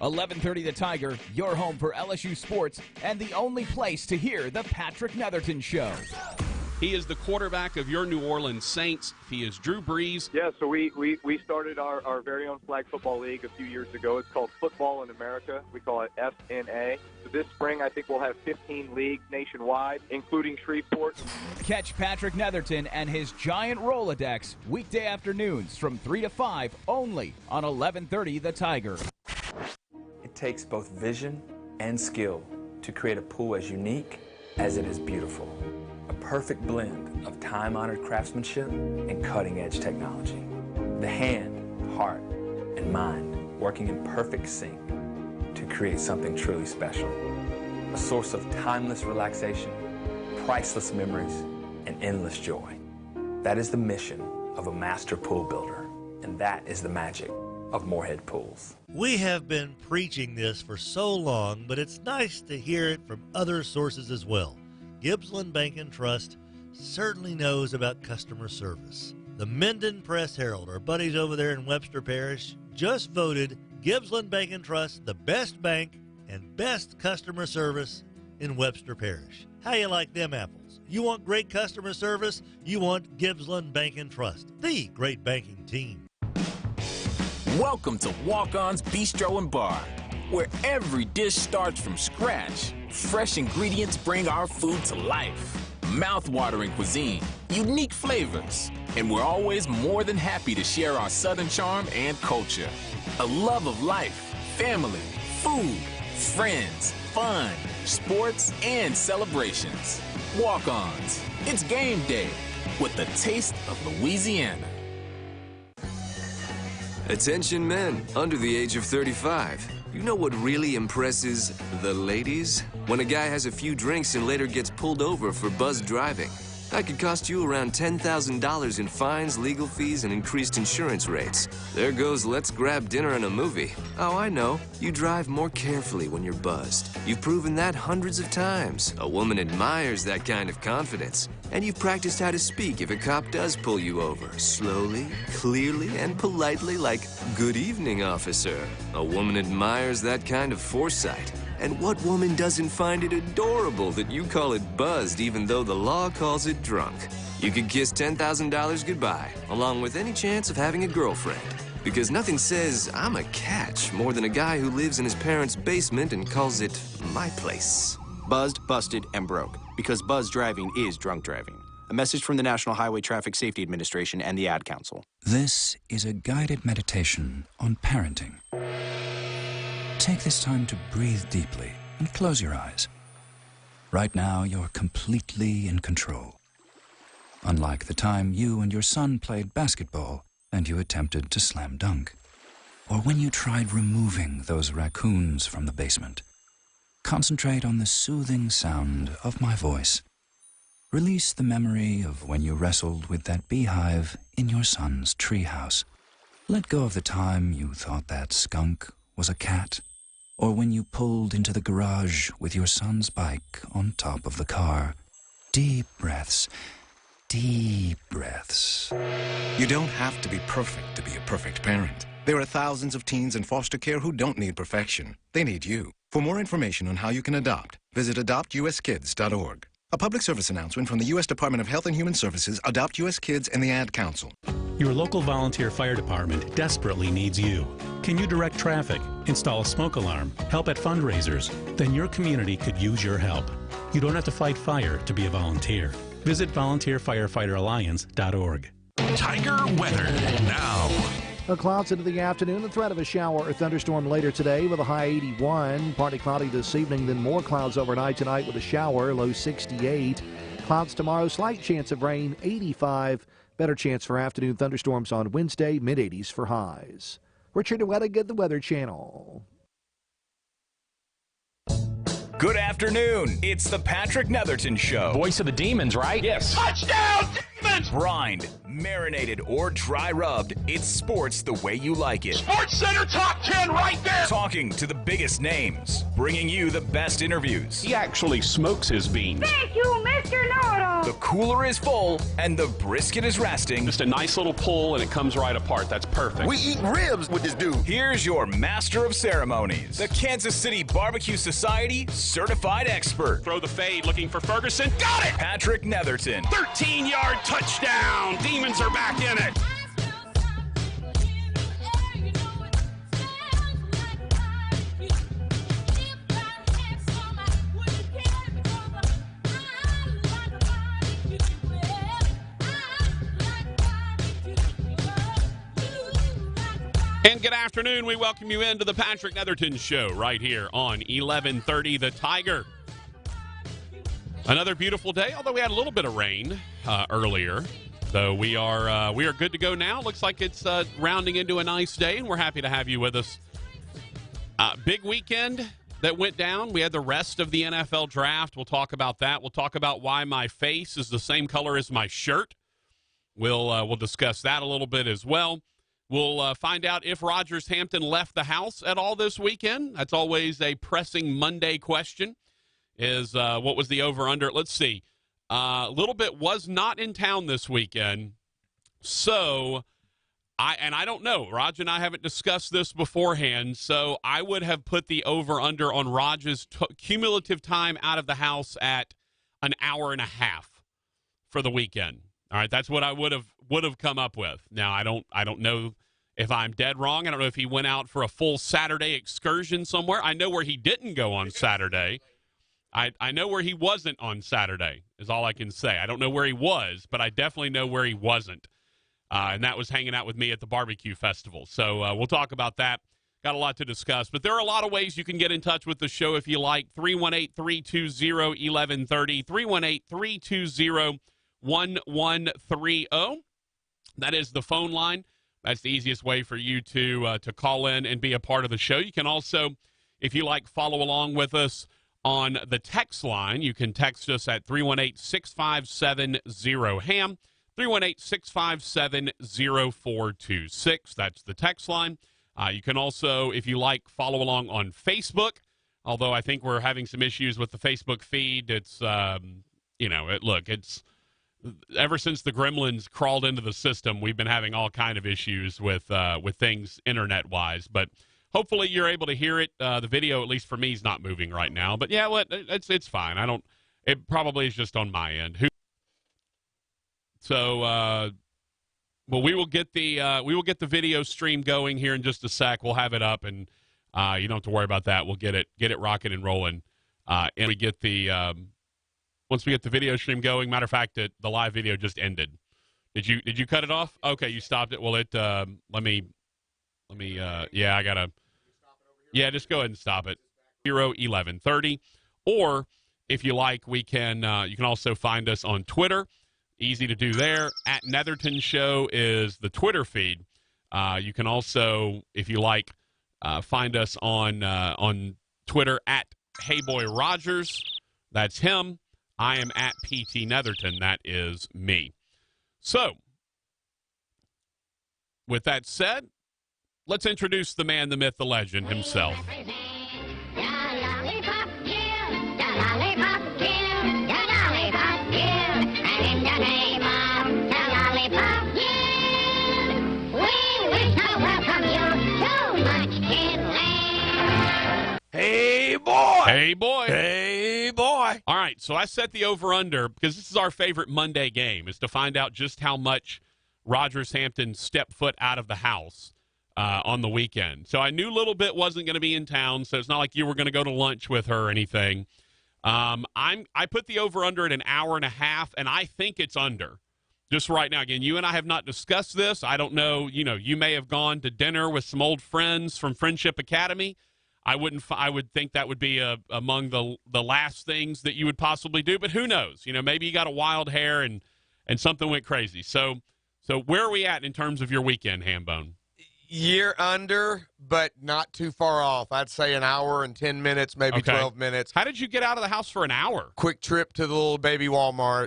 11:30 The Tiger, your home for LSU sports and the only place to hear the Patrick Netherton Show. He is the quarterback of your New Orleans Saints. He is Drew Brees. Yeah, so we started our very own flag football league a few years ago. It's called Football in America. We call it FNA. So this spring, I think we'll have 15 leagues nationwide, including Shreveport. Catch Patrick Netherton and his giant Rolodex weekday afternoons from 3 to 5 only on 11:30 The Tiger. It takes both vision and skill to create a pool as unique as it is beautiful. A perfect blend of time-honored craftsmanship and cutting-edge technology. The hand, heart, and mind working in perfect sync to create something truly special. A source of timeless relaxation, priceless memories, and endless joy. That is the mission of a master pool builder, and that is the magic of Moorhead Pools. We have been preaching this for so long, but it's nice to hear it from other sources as well. Gibbsland Bank and Trust certainly knows about customer service. The Minden Press-Herald, our buddies over there in Webster Parish, just voted Gibbsland Bank and Trust the best bank and best customer service in Webster Parish. How you like them apples? You want great customer service? You want Gibbsland Bank and Trust, the great banking team. Welcome to Walk-On's Bistro and Bar, where every dish starts from scratch. Fresh ingredients bring our food to life. Mouth-watering cuisine, unique flavors, and we're always more than happy to share our Southern charm and culture. A love of life, family, food, friends, fun, sports, and celebrations. Walk-Ons. It's game day with the taste of Louisiana. Attention men under the age of 35. You know what really impresses the ladies? When a guy has a few drinks and later gets pulled over for buzzed driving. That could cost you around $10,000 in fines, legal fees, and increased insurance rates. There goes let's grab dinner and a movie. Oh, I know. You drive more carefully when you're buzzed. You've proven that hundreds of times. A woman admires that kind of confidence. And you've practiced how to speak if a cop does pull you over. Slowly, clearly, and politely like, "Good evening, officer." A woman admires that kind of foresight. And what woman doesn't find it adorable that you call it buzzed even though the law calls it drunk? You could kiss $10,000 goodbye, along with any chance of having a girlfriend. Because nothing says, "I'm a catch," more than a guy who lives in his parents' basement and calls it my place. Buzzed, busted, and broke. Because buzz driving is drunk driving. A message from the National Highway Traffic Safety Administration and the Ad Council. This is a guided meditation on parenting. Take this time to breathe deeply and close your eyes. Right now, you're completely in control. Unlike the time you and your son played basketball and you attempted to slam dunk. Or when you tried removing those raccoons from the basement. Concentrate on the soothing sound of my voice. Release the memory of when you wrestled with that beehive in your son's treehouse. Let go of the time you thought that skunk was a cat, or when you pulled into the garage with your son's bike on top of the car. Deep breaths, deep breaths. You don't have to be perfect to be a perfect parent. There are thousands of teens in foster care who don't need perfection. They need you. For more information on how you can adopt, visit adoptuskids.org. A public service announcement from the U.S. Department of Health and Human Services, Adopt U.S. Kids, and the Ad Council. Your local volunteer fire department desperately needs you. Can you direct traffic, install a smoke alarm, help at fundraisers? Then your community could use your help. You don't have to fight fire to be a volunteer. Visit volunteerfirefighteralliance.org. Tiger weather now. Clouds into the afternoon, the threat of a shower or thunderstorm later today with a high 81. Partly cloudy this evening, then more clouds overnight tonight with a shower, low 68. Clouds tomorrow, slight chance of rain, 85. Better chance for afternoon thunderstorms on Wednesday, mid-80s for highs. Richard Wettigan, the Weather Channel. Good afternoon. It's the Patrick Netherton Show. Voice of the Demons, right? Yes. Touchdown, Demons! Brined, Marinated or dry rubbed, it's sports the way you like it. Sports Center Top 10 right there. Talking to the biggest names, bringing you the best interviews. He actually smokes his beans. Thank you, Mr. Know-It-All. The cooler is full and the brisket is resting. Just a nice little pull and it comes right apart. That's perfect. We eat ribs with this dude. Here's your master of ceremonies, the Kansas City Barbecue Society certified expert. Throw the fade, looking for Ferguson. Got it! Patrick Netherton. 13-yard touchdown. Demons are back in it. And good afternoon. We welcome you into the Patrick Netherton Show right here on 1130 The Tiger. Another beautiful day, although we had a little bit of rain earlier. Though we are good to go now. Looks like it's rounding into a nice day, and we're happy to have you with us. Big weekend that went down. We had the rest of the NFL draft. We'll talk about that. We'll talk about why my face is the same color as my shirt. We'll discuss that a little bit as well. We'll find out if Rodgers-Hampton left the house at all this weekend. That's always a pressing Monday question, is what was the over-under? Let's see. Little Bit was not in town this weekend, so I don't know. Raj and I haven't discussed this beforehand, so I would have put the over-under on Raj's cumulative time out of the house at an hour and a half for the weekend. All right, that's what I would have come up with. Now, I don't know if I'm dead wrong. I don't know if he went out for a full Saturday excursion somewhere. I know where he didn't go on Saturday. I know where he wasn't on Saturday is all I can say. I don't know where he was, but I definitely know where he wasn't. And that was hanging out with me at the barbecue festival. So we'll talk about that. Got a lot to discuss. But there are a lot of ways you can get in touch with the show if you like. 318-320-1130. 318-320-1130. That is the phone line. That's the easiest way for you to call in and be a part of the show. You can also, if you like, follow along with us on the text line. You can text us at 318-657-0HAM, 318-657-0426. That's the text line. You can also, if you like, follow along on Facebook, although I think we're having some issues with the Facebook feed. It's, it's ever since the gremlins crawled into the system, we've been having all kind of issues with things internet-wise, but hopefully you're able to hear it. The video, at least for me, is not moving right now. But yeah, it's fine. It probably is just on my end. So, we will get the video stream going here in just a sec. We'll have it up, and you don't have to worry about that. We'll get it rocking and rolling, and we get the once we get the video stream going. Matter of fact, the live video just ended. Did you cut it off? Okay, you stopped it. Well, let me. I gotta. Yeah, just go ahead and stop it. 1130. Or if you like, we can. You can also find us on Twitter. Easy to do there. At Netherton Show is the Twitter feed. You can also, if you like, find us on Twitter at Heyboy Rogers. That's him. I am at PT Netherton. That is me. So, with that said, let's introduce the man, the myth, the legend himself. Hey, boy. Hey, boy. Hey, boy. All right, so I set the over-under because this is our favorite Monday game, is to find out just how much Rodgers-Hampton stepped foot out of the house on the weekend. So I knew Little Bit wasn't going to be in town, so it's not like you were going to go to lunch with her or anything. I put the over-under at an hour and a half, and I think it's under. Just right now. Again, you and I have not discussed this. I don't know. You may have gone to dinner with some old friends from Friendship Academy. I would think that would be among the last things that you would possibly do, but who knows? Maybe you got a wild hair and something went crazy. So where are we at in terms of your weekend, Hambone? Year under, but not too far off. I'd say an hour and 10 minutes, maybe 12 minutes. How did you get out of the house for an hour? Quick trip to the little baby Walmart.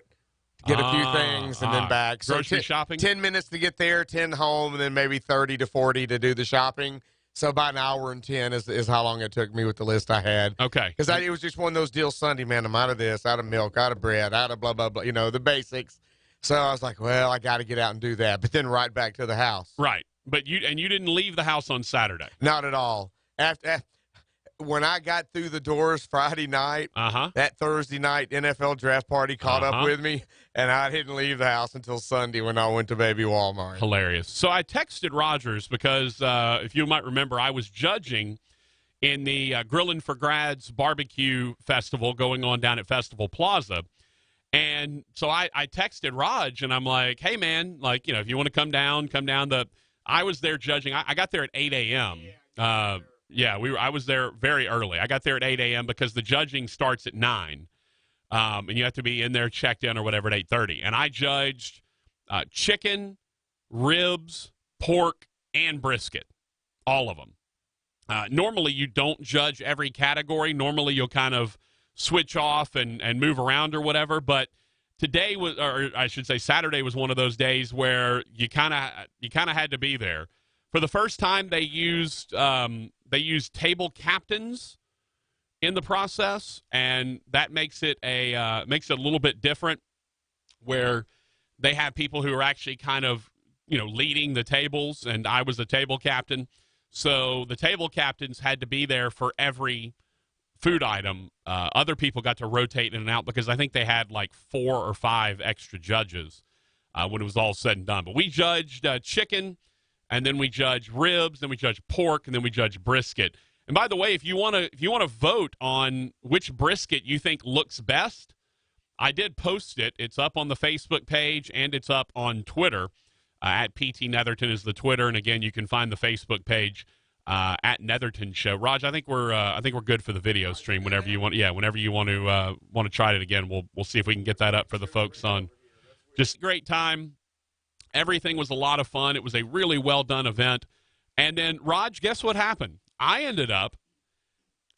get a few things, and then back. So grocery shopping? 10 minutes to get there, 10 home, and then maybe 30 to 40 to do the shopping. So about an hour and 10 is how long it took me with the list I had. Okay. Because it was just one of those deals Sunday, man, I'm out of this, out of milk, out of bread, out of blah, blah, blah, the basics. So I was like, well, I got to get out and do that. But then right back to the house. Right. But you didn't leave the house on Saturday? Not at all. When I got through the doors Friday night, that Thursday night NFL draft party caught up with me, and I didn't leave the house until Sunday when I went to Baby Walmart. Hilarious. So I texted Rogers because, if you might remember, I was judging in the Grillin' for Grads barbecue festival going on down at Festival Plaza. And so I texted Raj, and I'm like, hey, man, like, if you want to come down. I was there judging. I got there at 8 a.m. I was there very early. I got there at 8 a.m. because the judging starts at 9, and you have to be in there checked in or whatever at 8:30. And I judged chicken, ribs, pork, and brisket, all of them. Normally, you don't judge every category. Normally, you'll kind of switch off and move around or whatever. But today was, or I should say, Saturday was one of those days where you kind of had to be there. For the first time, they used table captains in the process, and that makes it a little bit different, where they have people who are actually kind of leading the tables, and I was the table captain. So the table captains had to be there for every food item. Other people got to rotate in and out because I think they had like 4 or 5 extra judges when it was all said and done. But we judged chicken, and then we judged ribs, then we judged pork, and then we judged brisket. And by the way, if you want to vote on which brisket you think looks best, I did post it. It's up on the Facebook page, and it's up on Twitter. At PT Netherton is the Twitter, and again, you can find the Facebook page at Netherton Show. Raj, I think we're good for the video stream. Whenever you want, whenever you want to try it again, we'll see if we can get that up for the folks on. Just a great time. Everything was a lot of fun. It was a really well done event. And then, Raj, guess what happened? I ended up.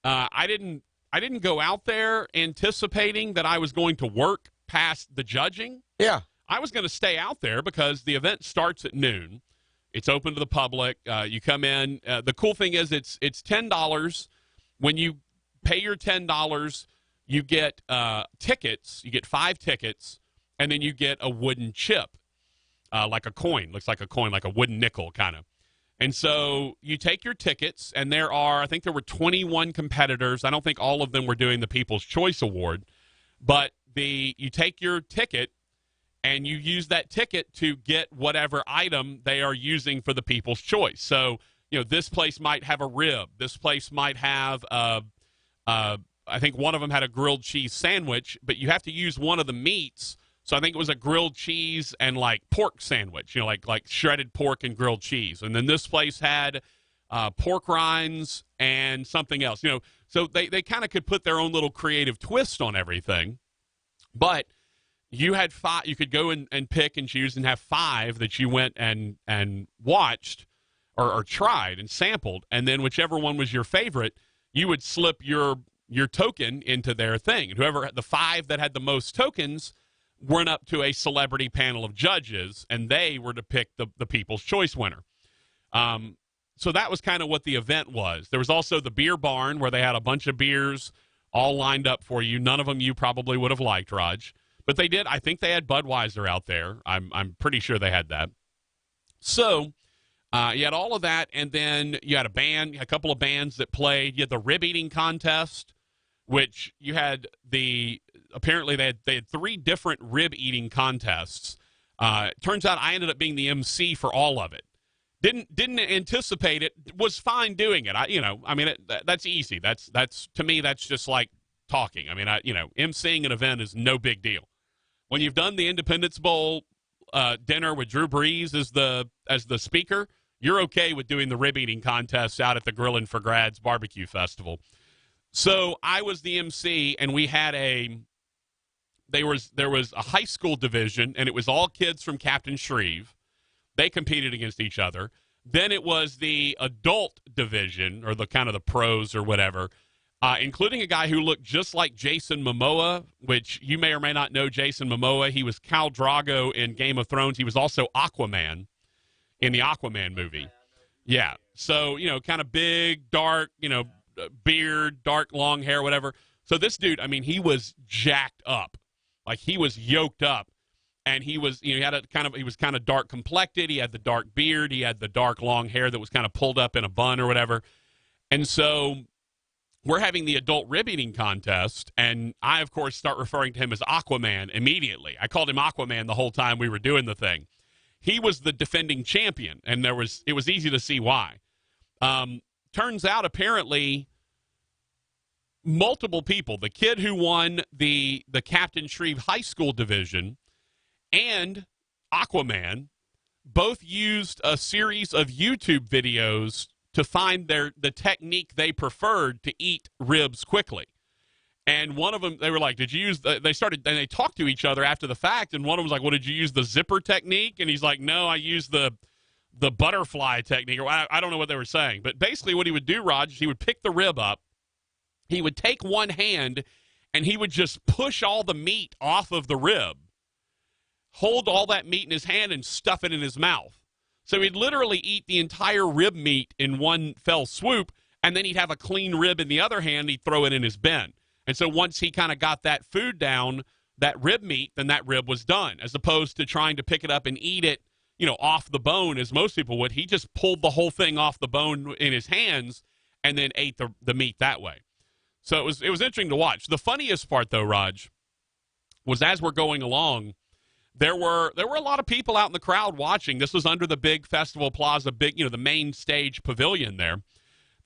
I didn't go out there anticipating that I was going to work past the judging. Yeah. I was going to stay out there because the event starts at noon. It's open to the public. You come in. The cool thing is it's $10. When you pay your $10, you get tickets. You get 5 tickets, and then you get a wooden chip, like a coin. Looks like a coin, like a wooden nickel kind of. And so you take your tickets, and I think there were 21 competitors. I don't think all of them were doing the People's Choice Award, but you take your ticket, and you use that ticket to get whatever item they are using for the People's Choice. So, this place might have a rib. This place might have, I think one of them had a grilled cheese sandwich, but you have to use one of the meats. So I think it was a grilled cheese and like pork sandwich, like shredded pork and grilled cheese. And then this place had pork rinds and something else. So they kind of could put their own little creative twist on everything. But you had 5. You could go and pick and choose and have 5 that you went and watched or tried and sampled, and then whichever one was your favorite, you would slip your token into their thing. And whoever the 5 that had the most tokens went up to a celebrity panel of judges, and they were to pick the People's Choice winner. So that was kind of what the event was. There was also the beer barn where they had a bunch of beers all lined up for you. None of them you probably would have liked, Raj. But they did. I think they had Budweiser out there. I'm pretty sure they had that. So you had all of that, and then you had a couple of bands that played. You had the rib eating contest, which you had apparently they had 3 different rib eating contests. Turns out I ended up being the MC for all of it. Didn't anticipate it. Was fine doing it. That's easy. That's to me that's just like talking. MCing an event is no big deal. When you've done the Independence Bowl dinner with Drew Brees as the speaker, you're okay with doing the rib eating contests out at the Grillin' for Grads barbecue festival. So I was the MC, and we had there was a high school division, and it was all kids from Captain Shreve. They competed against each other. Then it was the adult division, or the kind of the pros or whatever. including a guy who looked just like Jason Momoa, which you may or may not know Jason Momoa. He was Khal Drogo in Game of Thrones. He was also Aquaman in the Aquaman movie. Yeah. So, kind of big, dark, beard, dark, long hair, whatever. So this dude, I mean, he was jacked up. Like, he was yoked up. And he was, he was kind of dark complected. He had the dark beard. He had the dark, long hair that was kind of pulled up in a bun or whatever. And so we're having the adult rib eating contest, and I, of course, start referring to him as Aquaman immediately. I called him Aquaman the whole time we were doing the thing. He was the defending champion, and it was easy to see why. Turns out, apparently, multiple people, the kid who won the Captain Shreve High School division and Aquaman, both used a series of YouTube videos to find the technique they preferred to eat ribs quickly. And one of them, they were like, did you use they talked to each other after the fact, and one of them was like, well, did you use the zipper technique? And he's like, no, I used the butterfly technique, or I don't know what they were saying. But basically what he would do, Raj, is he would pick the rib up, he would take one hand, and he would just push all the meat off of the rib, hold all that meat in his hand, and stuff it in his mouth. So he'd literally eat the entire rib meat in one fell swoop, and then he'd have a clean rib in the other hand, he'd throw it in his bin. And so once he kind of got that food down, that rib meat, then that rib was done, as opposed to trying to pick it up and eat it, off the bone, as most people would. He just pulled the whole thing off the bone in his hands and then ate the meat that way. So it was interesting to watch. The funniest part, though, Raj, was as we're going along, there were a lot of people out in the crowd watching. This was under the big Festival Plaza, the main stage pavilion there.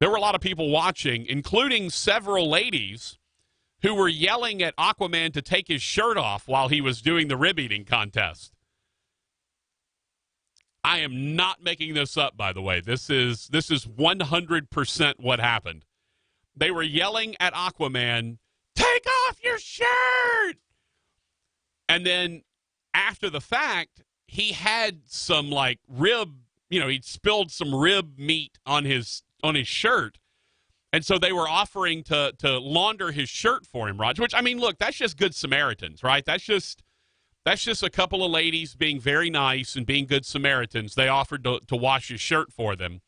There were a lot of people watching, including several ladies who were yelling at Aquaman to take his shirt off while he was doing the rib eating contest. I am not making this up, by the way. This is 100% what happened. They were yelling at Aquaman, take off your shirt! And then after the fact, he had some rib, he'd spilled some rib meat on his shirt. And so they were offering to launder his shirt for him, Raj, which, I mean, look, that's just good Samaritans, right? That's just a couple of ladies being very nice and being good Samaritans. They offered to wash his shirt for him.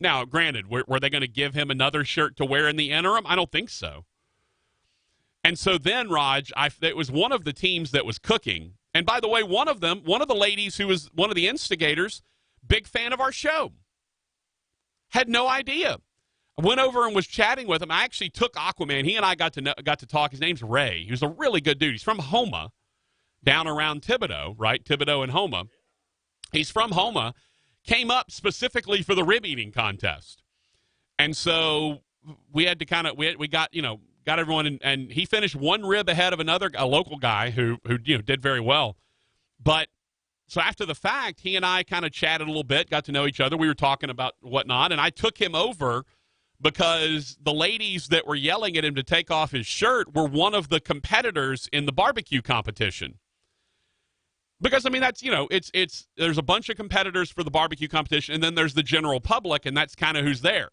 Now, granted, were they going to give him another shirt to wear in the interim? I don't think so. And so then, Raj, it was one of the teams that was cooking. And by the way, one of the ladies who was one of the instigators, big fan of our show, had no idea. I went over and was chatting with him. I actually took Aquaman. He and I got to talk. His name's Ray. He was a really good dude. He's from Houma, down around Thibodaux, right? Thibodaux and Houma. He's from Houma. Came up specifically for the rib eating contest. And so we had to we got everyone, and he finished one rib ahead of a local guy who did very well. But so after the fact, he and I kind of chatted a little bit, got to know each other. We were talking about whatnot, and I took him over because the ladies that were yelling at him to take off his shirt were one of the competitors in the barbecue competition. Because, I mean, that's, there's a bunch of competitors for the barbecue competition, and then there's the general public, and that's kind of who's there.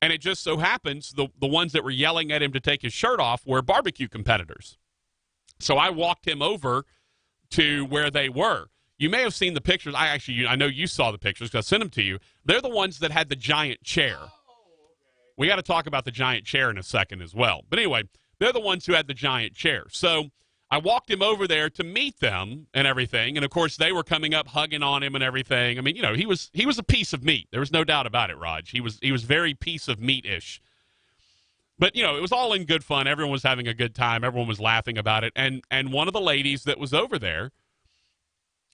And it just so happens the ones that were yelling at him to take his shirt off were barbecue competitors. So I walked him over to where they were. You may have seen the pictures. I know you saw the pictures because I sent them to you. They're the ones that had the giant chair. We got to talk about the giant chair in a second as well. But anyway, they're the ones who had the giant chair. So I walked him over there to meet them and everything. And, of course, they were coming up, hugging on him and everything. I mean, he was a piece of meat. There was no doubt about it, Raj. He was very piece of meat-ish. But, it was all in good fun. Everyone was having a good time. Everyone was laughing about it. And one of the ladies that was over there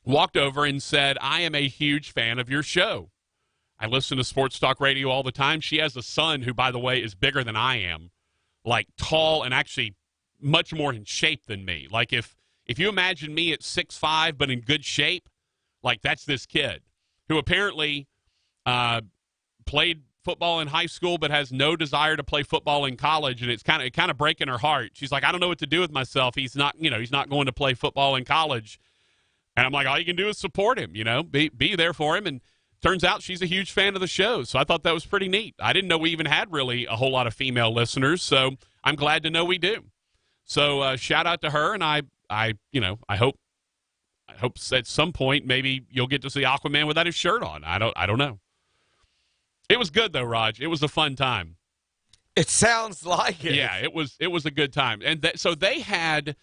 walked over and said, I am a huge fan of your show. I listen to sports talk radio all the time. She has a son who, by the way, is bigger than I am, tall and actually much more in shape than me. If you imagine me at 6'5", but in good shape, that's this kid who apparently played football in high school but has no desire to play football in college, and it's kind of breaking her heart. She's like, I don't know what to do with myself. He's not going to play football in college. And I'm like, all you can do is support him, be there for him. And turns out she's a huge fan of the show, so I thought that was pretty neat. I didn't know we even had really a whole lot of female listeners, so I'm glad to know we do. So shout out to her, and I hope at some point maybe you'll get to see Aquaman without his shirt on. I don't know. It was good though, Raj. It was a fun time. It sounds like it. Yeah, it was a good time, and so they had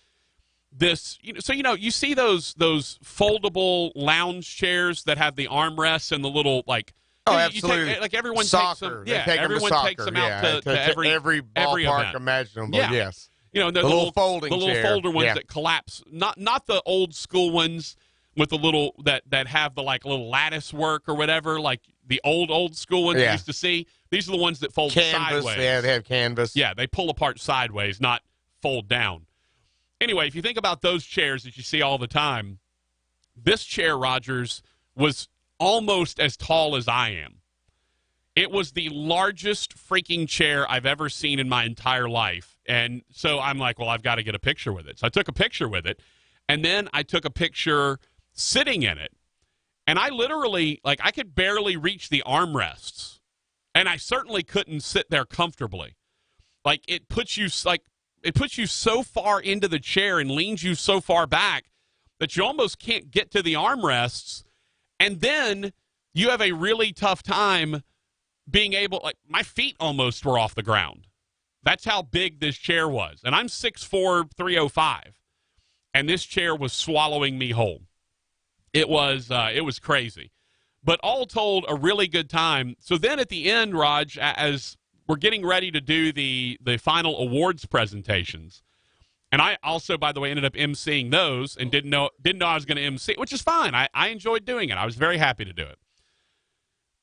this. You see those foldable lounge chairs that have the armrests and the little like. Oh, absolutely. Everyone soccer. takes them. Yeah, everyone takes them out to every ballpark event. imaginable. Yeah. Yes. The little folding the little chair. folder ones Yeah. that collapse. Not the old school ones with the little that have the like little lattice work or whatever. Like the old school ones you used to see. These are the ones that fold Canvas. sideways. Yeah, they have canvas. Yeah, they pull apart sideways, not fold down. Anyway, if you think about those chairs that you see all the time, this chair, Rogers, was almost as tall as I am. It was the largest freaking chair I've ever seen in my entire life. And so I'm like, well, I've got to get a picture with it. So I took a picture with it, and then I took a picture sitting in it. And I literally, I could barely reach the armrests. And I certainly couldn't sit there comfortably. It puts you so far into the chair and leans you so far back that you almost can't get to the armrests. And then you have a really tough time being able, my feet almost were off the ground. That's how big this chair was. And I'm 6'4", 305. And this chair was swallowing me whole. It was crazy. But all told, a really good time. So then at the end, Raj, as we're getting ready to do the final awards presentations, and I also, by the way, ended up emceeing those and didn't know I was going to MC, which is fine. I enjoyed doing it. I was very happy to do it.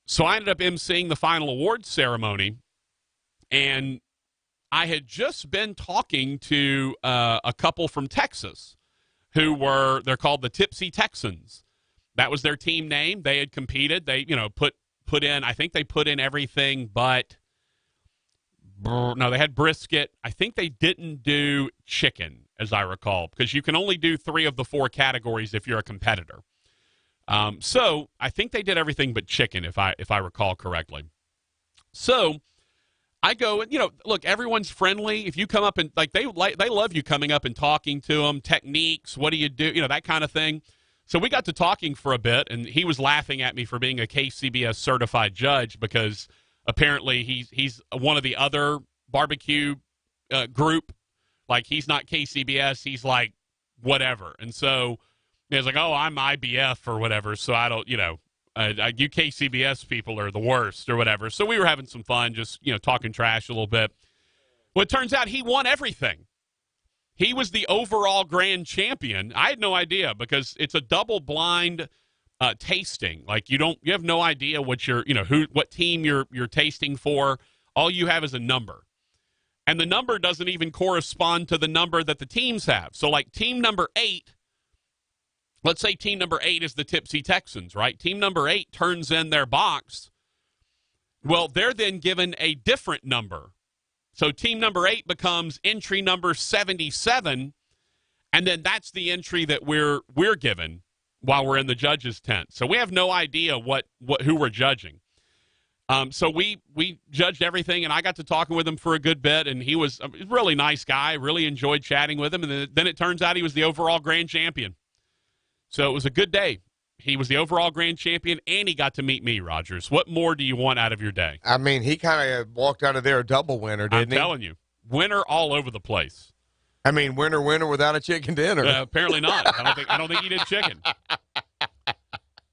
So I ended up emceeing the final awards ceremony, and I had just been talking to a couple from Texas they're called the Tipsy Texans. That was their team name. They had competed. They, put in, I think they put in everything but, no, they had brisket. I think they didn't do chicken, as I recall, because you can only do 3 of the 4 categories if you're a competitor. So I think they did everything but chicken, if I recall correctly. So I go and, look, everyone's friendly. If you come up and they love you coming up and talking to them, techniques, what do you do, that kind of thing. So we got to talking for a bit, and he was laughing at me for being a KCBS certified judge because apparently he's one of the other barbecue group. He's not KCBS, he's like whatever. And so he's like, oh, I'm IBF or whatever, so I don't, you KCBS people are the worst or whatever. So we were having some fun, just, talking trash a little bit. Well, it turns out he won everything. He was the overall grand champion. I had no idea because it's a double-blind tasting. You have no idea what what team you're tasting for. All you have is a number, and the number doesn't even correspond to the number that the teams have. So, team number 8. Let's say team number 8 is the Tipsy Texans, right? Team number 8 turns in their box. Well, they're then given a different number. So team number 8 becomes entry number 77, and then that's the entry that we're given while we're in the judges' tent. So we have no idea who we're judging. So we judged everything, and I got to talking with him for a good bit, and he was a really nice guy. Really enjoyed chatting with him, and then it turns out he was the overall grand champion. So it was a good day. He was the overall grand champion, and he got to meet me, Rogers. What more do you want out of your day? I mean, he kind of walked out of there a double winner, didn't he? I'm telling you. Winner all over the place. I mean, winner without a chicken dinner. Apparently not. I don't think he did chicken.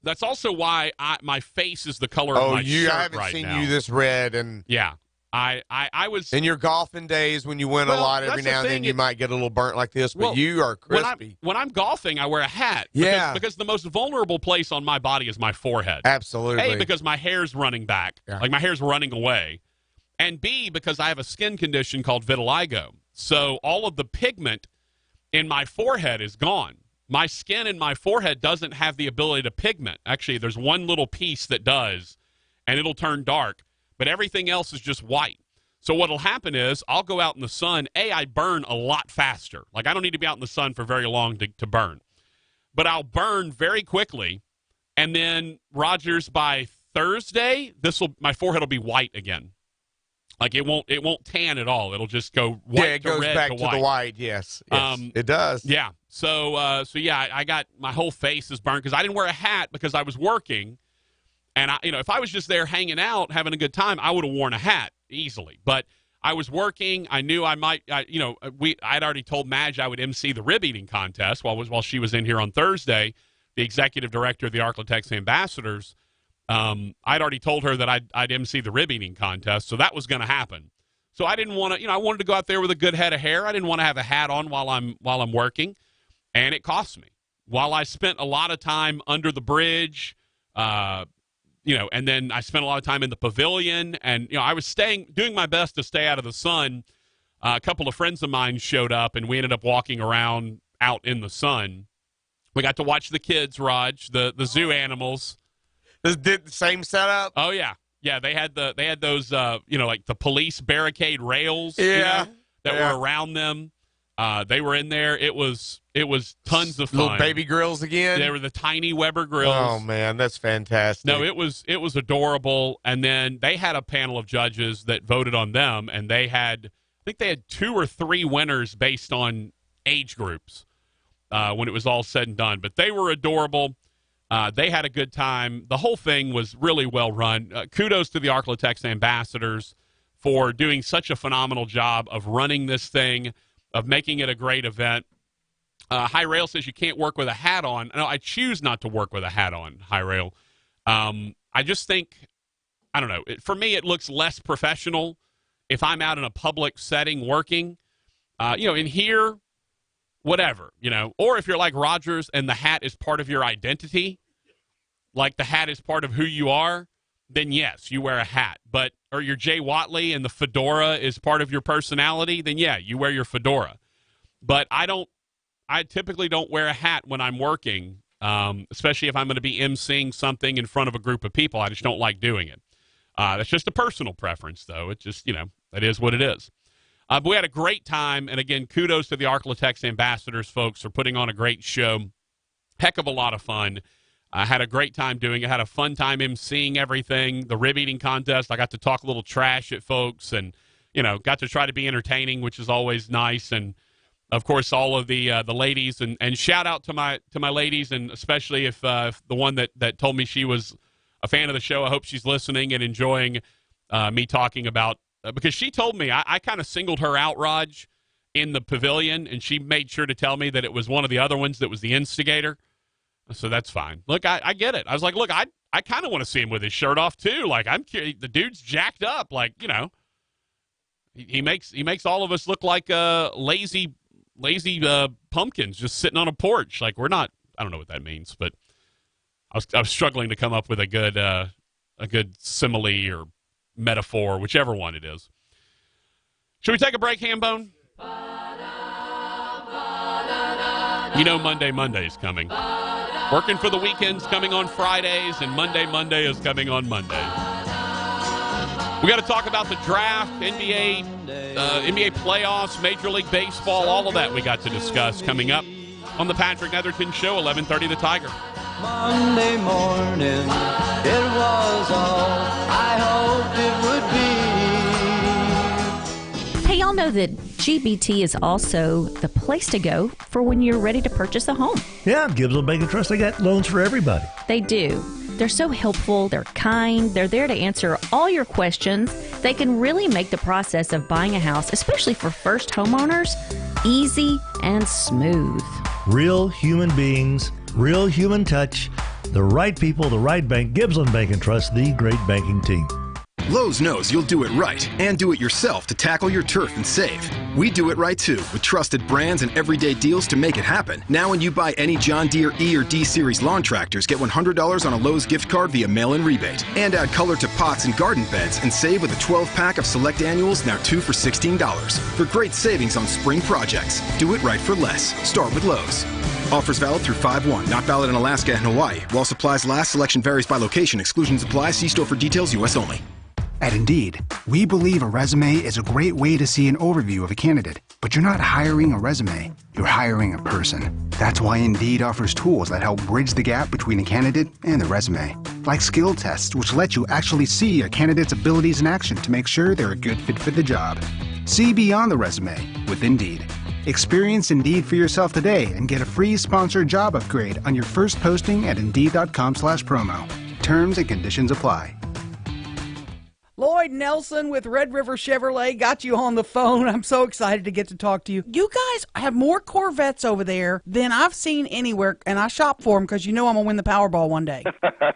That's also why my face is the color of my shirt right now. I haven't seen you this red. And yeah. I was in your golfing days when you win a lot. Every now and then you might get a little burnt like this, but you are crispy. When I'm golfing, I wear a hat. Because the most vulnerable place on my body is my forehead. Absolutely. A, because my hair's running back, my hair's running away, and B, because I have a skin condition called vitiligo. So all of the pigment in my forehead is gone. My skin in my forehead doesn't have the ability to pigment. Actually, there's one little piece that does, and it'll turn dark. But everything else is just white. So what'll happen is I'll go out in the sun. I burn a lot faster. I don't need to be out in the sun for very long to burn. But I'll burn very quickly, And then, Rogers, by Thursday, my forehead will be white again. Like it won't tan at all. It'll just go white to red to white. Yeah, it goes back to the white. Yes, it does. Yeah. So yeah, I got my whole face is burned because I didn't wear a hat because I was working, and if I was just there hanging out having a good time, I would have worn a hat easily. But I was working. I knew I might. I'd already told Madge I would MC the rib eating contest while she was in here on Thursday. The executive director of the Arklatex Ambassadors. I'd already told her that I'd MC the rib eating contest, so that was going to happen. So I didn't want to, I wanted to go out there with a good head of hair. I didn't want to have a hat on while I'm working, and it cost me. While I spent a lot of time under the bridge, and then I spent a lot of time in the pavilion, and I was doing my best to stay out of the sun. A couple of friends of mine showed up, and we ended up walking around out in the sun. We got to watch the kids, Raj, the zoo animals. Did the same setup? Oh yeah, They had those like the police barricade rails. Yeah, that were around them. They were in there. It was tons of fun. Little baby grills again. They were the tiny Weber grills. Oh man, that's fantastic. No, it was adorable. And then they had a panel of judges that voted on them, and I think they had 2 or 3 winners based on age groups when it was all said and done. But they were adorable. They had a good time. The whole thing was really well run. Kudos to the Arklatex Ambassadors for doing such a phenomenal job of running this thing, of making it a great event. High Rail says you can't work with a hat on. No, I choose not to work with a hat on, High Rail. I just think, I don't know, for me it looks less professional if I'm out in a public setting working. In here, whatever, or if you're like Rogers and the hat is part of your identity, like the hat is part of who you are, then yes, you wear a hat. Or your Jay Watley and the fedora is part of your personality, then yeah, you wear your fedora. But I typically don't wear a hat when I'm working, especially if I'm going to be emceeing something in front of a group of people. I just don't like doing it. That's just a personal preference, though. It's just, that is what it is. But we had a great time, and again, kudos to the Arklatex Ambassadors folks for putting on a great show. Heck of a lot of fun. I had a great time doing it. Had a fun time emceeing everything. The rib eating contest, I got to talk a little trash at folks, and got to try to be entertaining, which is always nice. And of course, all of the ladies, and shout out to my ladies, and especially if the one that told me she was a fan of the show. I hope she's listening and enjoying me talking about. Because she told me, I kind of singled her out, Raj, in the pavilion, and she made sure to tell me that it was one of the other ones that was the instigator. So that's fine. Look, I get it. I was like, look, I kind of want to see him with his shirt off too. Like, I'm curious. The dude's jacked up. Like, he makes all of us look like lazy pumpkins just sitting on a porch. Like, we're not. I don't know what that means, but I was struggling to come up with a good simile or metaphor, whichever one it is. Should we take a break, Hambone? Monday is coming. Working for the weekends coming on Fridays, and Monday is coming on Monday. We got to talk about the draft, NBA playoffs, Major League Baseball, all of that we got to discuss coming up on the Patrick Netherton Show, 11:30 The Tiger. Monday morning, it was all I hoped it would be. Hey, y'all know that GBT is also the place to go for when you're ready to purchase a home. Yeah, Gibbsland Bank and Trust, they got loans for everybody. They do. They're so helpful, they're kind, they're there to answer all your questions. They can really make the process of buying a house, especially for first homeowners, easy and smooth. Real human beings, real human touch, the right people, the right bank. Gibbsland Bank and Trust, the great banking team. Lowe's knows you'll do it right and do it yourself to tackle your turf and save. We do it right too, with trusted brands and everyday deals to make it happen. Now when you buy any John Deere E or D Series lawn tractors, get $100 on a Lowe's gift card via mail-in rebate. And add color to pots and garden beds and save with a 12-pack of select annuals, now 2 for $16. For great savings on spring projects. Do it right for less. Start with Lowe's. Offers valid through 5/1. Not valid in Alaska and Hawaii. While supplies last, selection varies by location. Exclusions apply. See store for details. U.S. only. At Indeed, we believe a resume is a great way to see an overview of a candidate, but you're not hiring a resume, you're hiring a person. That's why Indeed offers tools that help bridge the gap between a candidate and the resume, like skill tests, which let you actually see a candidate's abilities in action to make sure they're a good fit for the job. See beyond the resume with Indeed. Experience Indeed for yourself today and get a free sponsored job upgrade on your first posting at Indeed.com/promo. Terms and conditions apply. Lloyd Nelson with Red River Chevrolet got you on the phone. I'm so excited to get to talk to you. You guys have more Corvettes over there than I've seen anywhere, and I shop for them because you know I'm going to win the Powerball one day.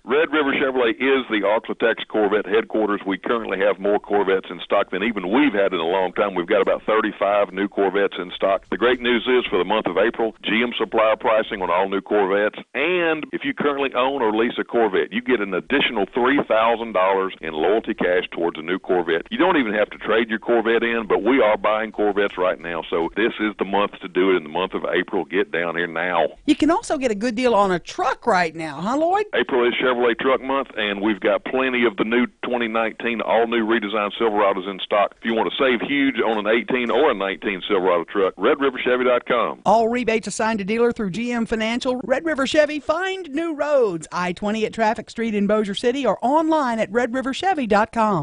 Red River Chevrolet is the Arklatex Corvette headquarters. We currently have more Corvettes in stock than even we've had in a long time. We've got about 35 new Corvettes in stock. The great news is for the month of April, GM supplier pricing on all new Corvettes, and if you currently own or lease a Corvette, you get an additional $3,000 in loyalty cash towards a new Corvette. You don't even have to trade your Corvette in, but we are buying Corvettes right now, so this is the month to do it in the month of April. Get down here now. You can also get a good deal on a truck right now, huh, Lloyd? April is Chevrolet Truck Month, and we've got plenty of the new 2019 all-new redesigned Silverados in stock. If you want to save huge on an 18 or a 19 Silverado truck, RedRiverChevy.com. All rebates assigned to dealer through GM Financial. Red River Chevy, find new roads. I-20 at Traffic Street in Bossier City or online at RedRiverChevy.com.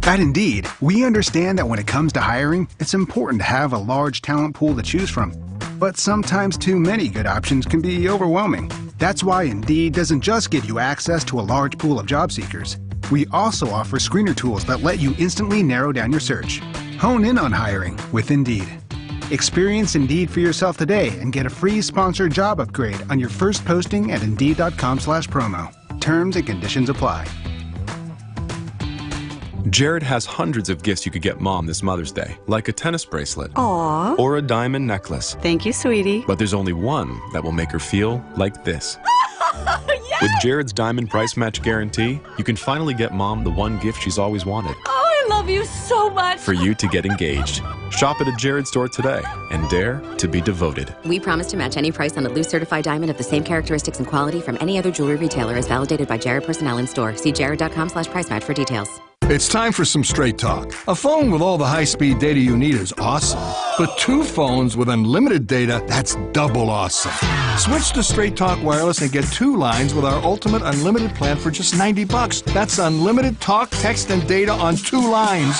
At Indeed, we understand that when it comes to hiring, it's important to have a large talent pool to choose from. But sometimes too many good options can be overwhelming. That's why Indeed doesn't just give you access to a large pool of job seekers. We also offer screener tools that let you instantly narrow down your search. Hone in on hiring with Indeed. Experience Indeed for yourself today and get a free sponsored job upgrade on your first posting at Indeed.com/promo. Terms and conditions apply. Jared has hundreds of gifts you could get Mom this Mother's Day, like a tennis bracelet. Aww. Or a diamond necklace. Thank you, sweetie. But there's only one that will make her feel like this. With Jared's Diamond Price Match Guarantee, you can finally get Mom the one gift she's always wanted. Oh, I love you so much. For you to get engaged. Shop at a Jared store today and dare to be devoted. We promise to match any price on a loose certified diamond of the same characteristics and quality from any other jewelry retailer as validated by Jared Personnel in store. See jared.com/price match for details. It's time for some straight talk. A phone with all the high-speed data you need is awesome. But two phones with unlimited data, that's double awesome. Switch to Straight Talk Wireless and get two lines with our ultimate unlimited plan for just $90. That's unlimited talk, text, and data on two lines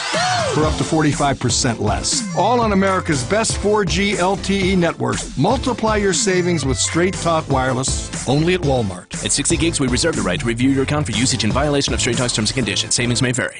for up to 45% less. All on America's best 4G LTE networks. Multiply your savings with Straight Talk Wireless, only at Walmart. At 60 gigs, we reserve the right to review your account for usage in violation of Straight Talk's terms and conditions. Savings may vary.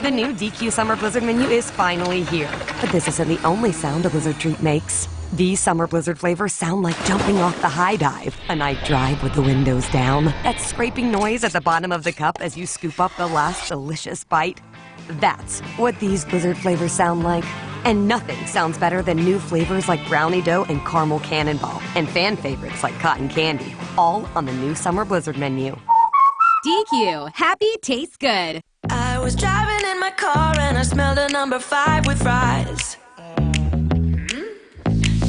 The new DQ Summer Blizzard menu is finally here. But this isn't the only sound a Blizzard treat makes. These summer Blizzard flavors sound like jumping off the high dive, a night drive with the windows down, that scraping noise at the bottom of the cup as you scoop up the last delicious bite. That's what these Blizzard flavors sound like. And nothing sounds better than new flavors like brownie dough and caramel cannonball, and fan favorites like cotton candy, all on the new Summer Blizzard menu. DQ, happy tastes good. I was driving in my car and I smelled a number 5 with fries.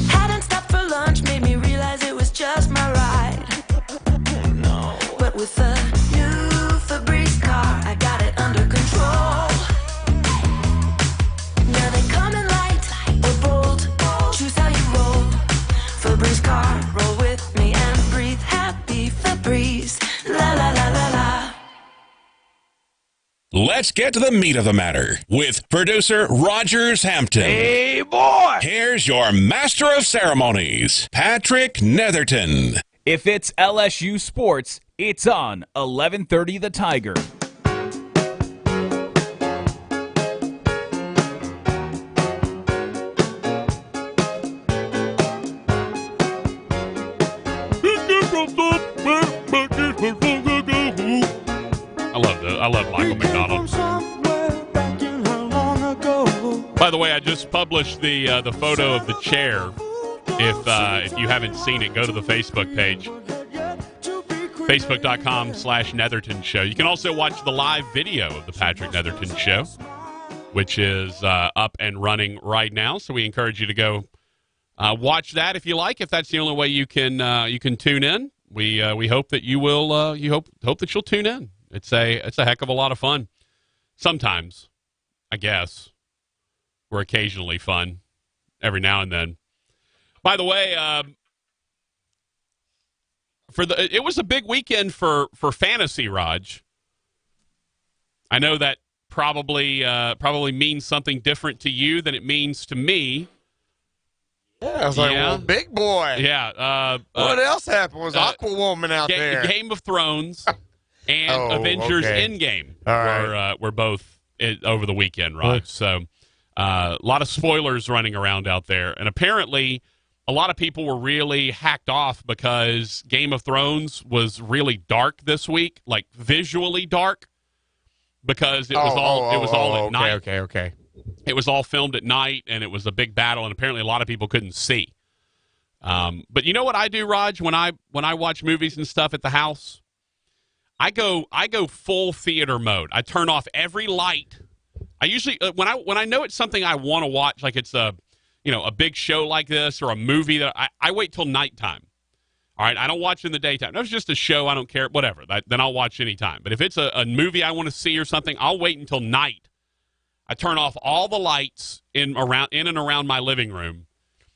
Hadn't stopped for lunch, made me realize it was just my ride. But with the new Febreze car, I got it under control. Now they come in light or bold, choose how you roll. Febreze car, roll with me and breathe happy Febreze. La la la la la. Let's get to the meat of the matter with producer Rogers Hampton. Hey, boy! Here's your master of ceremonies, Patrick Netherton. If it's LSU sports, it's on 1130 The Tiger. I love Michael McDonald. By the way, I just published the photo of the chair. If you haven't seen it, go to the Facebook page, facebook.com/Netherton Show. You can also watch the live video of the Patrick Netherton Show, which is up and running right now. So we encourage you to go watch that if you like. If that's the only way you can tune in, we hope that you will. Hope that you'll tune in. It's a heck of a lot of fun. sometimes, I guess, were occasionally fun every now and then. By the way, it was a big weekend for fantasy, Raj. I know that probably means something different to you than it means to me. Yeah, I was like, well, big boy. Yeah. What else happened? Was Aquawoman out there? Game of Thrones and Avengers Endgame were both over the weekend, Raj. So a lot of spoilers running around out there. And apparently a lot of people were really hacked off because Game of Thrones was really dark this week, like visually dark, because it was all at night. Okay. It was all filmed at night, and it was a big battle, and apparently a lot of people couldn't see. But you know what I do, Raj, when I watch movies and stuff at the house? I go full theater mode. I turn off every light. I usually when I know it's something I want to watch, like it's a big show like this or a movie, that I wait till nighttime. All right, I don't watch in the daytime. If it's just a show, I don't care, whatever. Then I'll watch anytime. But if it's a movie I want to see or something, I'll wait until night. I turn off all the lights in and around my living room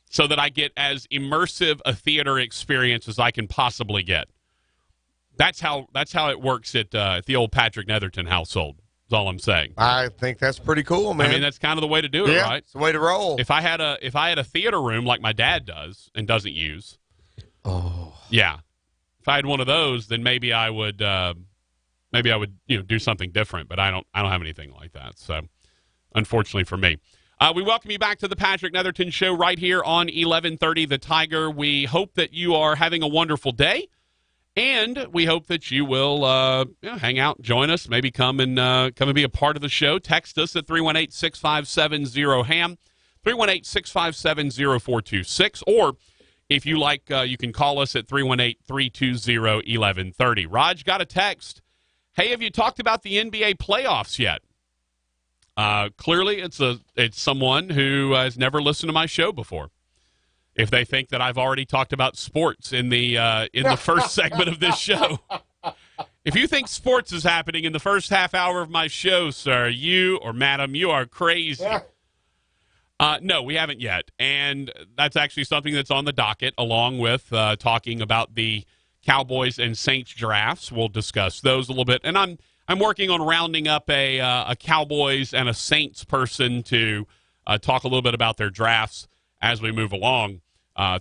so that I get as immersive a theater experience as I can possibly get. That's how it works at the old Patrick Netherton household. That's all I'm saying. I think that's pretty cool, man. I mean, that's kind of the way to do it, right? It's the way to roll. If I had a theater room like my dad does and doesn't use, yeah. If I had one of those, then maybe I would do something different. But I don't have anything like that. So, unfortunately for me, we welcome you back to the Patrick Netherton Show right here on 1130 The Tiger. We hope that you are having a wonderful day. And we hope that you will hang out, join us, maybe come and be a part of the show. Text us at 318-657-0HAM, 318-657-0426, or if you like, you can call us at 318-320-1130. Raj got a text. Hey, have you talked about the NBA playoffs yet? Clearly, it's someone who has never listened to my show before. If they think that I've already talked about sports in the first segment of this show. If you think sports is happening in the first half hour of my show, sir, you or madam, you are crazy. No, we haven't yet. And that's actually something that's on the docket, along with talking about the Cowboys and Saints drafts. We'll discuss those a little bit. And I'm working on rounding up a Cowboys and a Saints person to talk a little bit about their drafts as we move along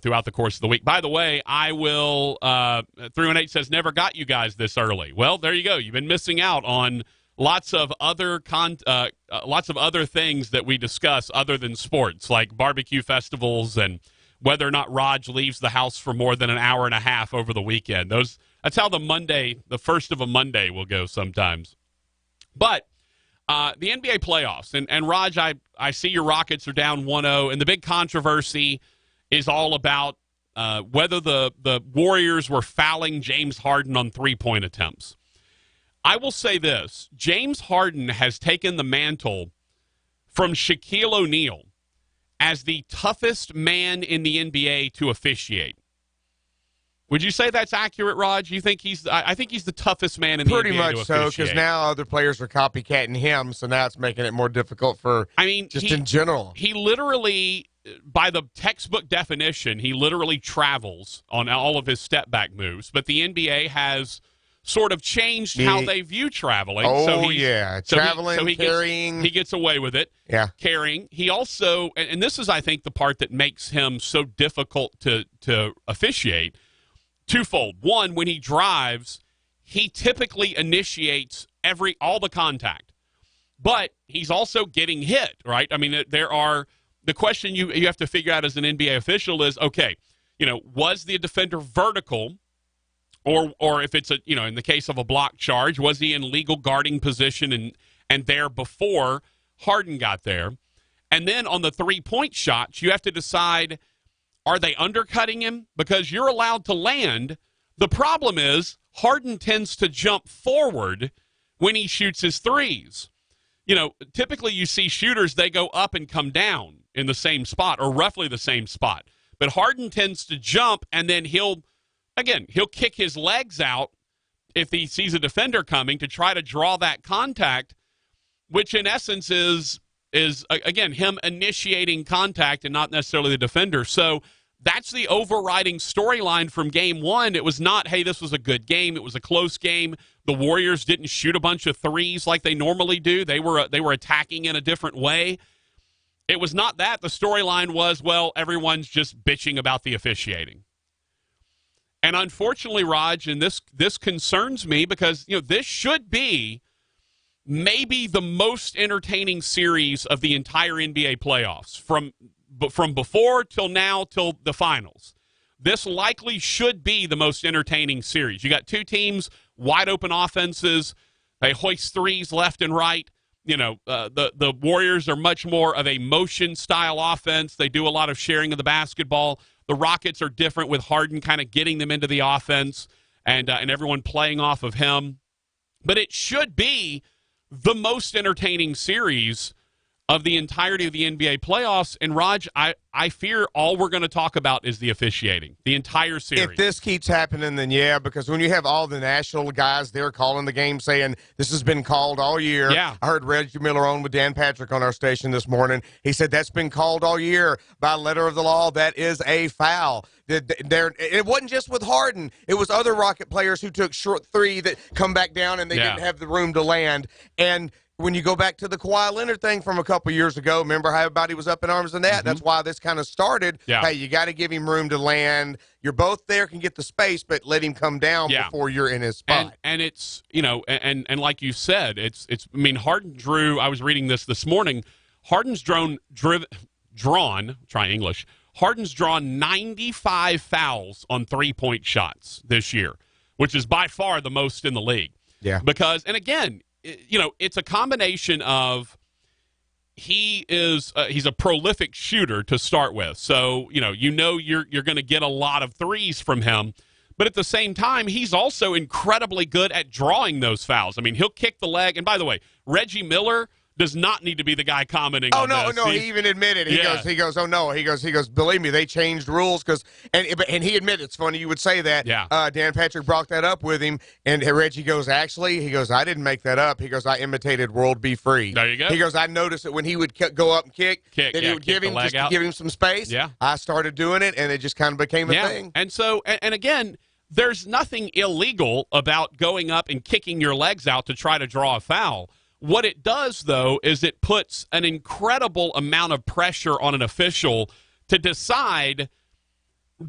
throughout the course of the week. By the way, I will 318 says, never got you guys this early. Well, there you go. You've been missing out on lots of other things that we discuss other than sports, like barbecue festivals and whether or not Raj leaves the house for more than an hour and a half over the weekend. That's how the first of a Monday will go sometimes. But the NBA playoffs, and Raj, I see your Rockets are down 1-0, and the big controversy is all about whether the Warriors were fouling James Harden on three-point attempts. I will say this. James Harden has taken the mantle from Shaquille O'Neal as the toughest man in the NBA to officiate. Would you say that's accurate, Raj? You think I think he's the toughest man in the NBA to officiate. Pretty much so, because now other players are copycatting him, so now it's making it more difficult in general. He literally, by the textbook definition, he literally travels on all of his step-back moves, but the NBA has sort of changed how they view traveling. Traveling, carrying. He gets away with it. Yeah. Carrying. He also, and this is, I think, the part that makes him so difficult to officiate, twofold. One, when he drives, he typically initiates all the contact. But he's also getting hit, right? I mean, the question you have to figure out as an NBA official is, okay, was the defender vertical? Or if it's in the case of a block charge, was he in legal guarding position and there before Harden got there? And then on the three-point shots, you have to decide, are they undercutting him? Because you're allowed to land. The problem is Harden tends to jump forward when he shoots his threes. Typically you see shooters, they go up and come down in the same spot or roughly the same spot. But Harden tends to jump, and then he'll kick his legs out if he sees a defender coming to try to draw that contact. which in essence is again him initiating contact and not necessarily the defender. So that's the overriding storyline from game one. It was not, hey, this was a good game. It was a close game. The Warriors didn't shoot a bunch of threes like they normally do. They were attacking in a different way. It was not that. The storyline was, well, everyone's just bitching about the officiating. And unfortunately, Raj, and this concerns me because, this should be maybe the most entertaining series of the entire NBA playoffs from before till now till the finals. This likely should be the most entertaining series. You got two teams, wide open offenses. They hoist threes left and right. The Warriors are much more of a motion-style offense. They do a lot of sharing of the basketball. The Rockets are different with Harden kind of getting them into the offense and everyone playing off of him. But it should be the most entertaining series of the entirety of the NBA playoffs. And, Raj, I fear all we're going to talk about is the officiating, the entire series. If this keeps happening, then yeah, because when you have all the national guys there calling the game saying this has been called all year. Yeah. I heard Reggie Miller on with Dan Patrick on our station this morning. He said that's been called all year by letter of the law. That is a foul. It wasn't just with Harden. It was other Rocket players who took short three that come back down and they didn't have the room to land. And when you go back to the Kawhi Leonard thing from a couple years ago, remember how everybody was up in arms on that? Mm-hmm. That's why this kind of started. Yeah. Hey, you got to give him room to land. You're both there, can get the space, but let him come down before you're in his spot. And it's, and like you said, it's. I mean, Harden drew. I was reading this morning. Harden's drawn. Try English. Harden's drawn 95 fouls on 3-point shots this year, which is by far the most in the league. Yeah. Because, and again, it's a combination of he's a prolific shooter to start with. So, you're going to get a lot of threes from him. But at the same time, he's also incredibly good at drawing those fouls. I mean, he'll kick the leg. And by the way, Reggie Miller does not need to be the guy commenting on this. No, he even admitted. He goes, oh, no. He goes, believe me, they changed rules. And he admitted, it's funny you would say that. Yeah. Dan Patrick brought that up with him, and Reggie goes, actually, I didn't make that up. He goes, I imitated World Be Free. There you go. He goes, I noticed that when he would go up and kick that he would give him just to give him some space. Yeah. I started doing it, and it just kind of became a thing. And so, and again, there's nothing illegal about going up and kicking your legs out to try to draw a foul. What it does, though, is it puts an incredible amount of pressure on an official to decide,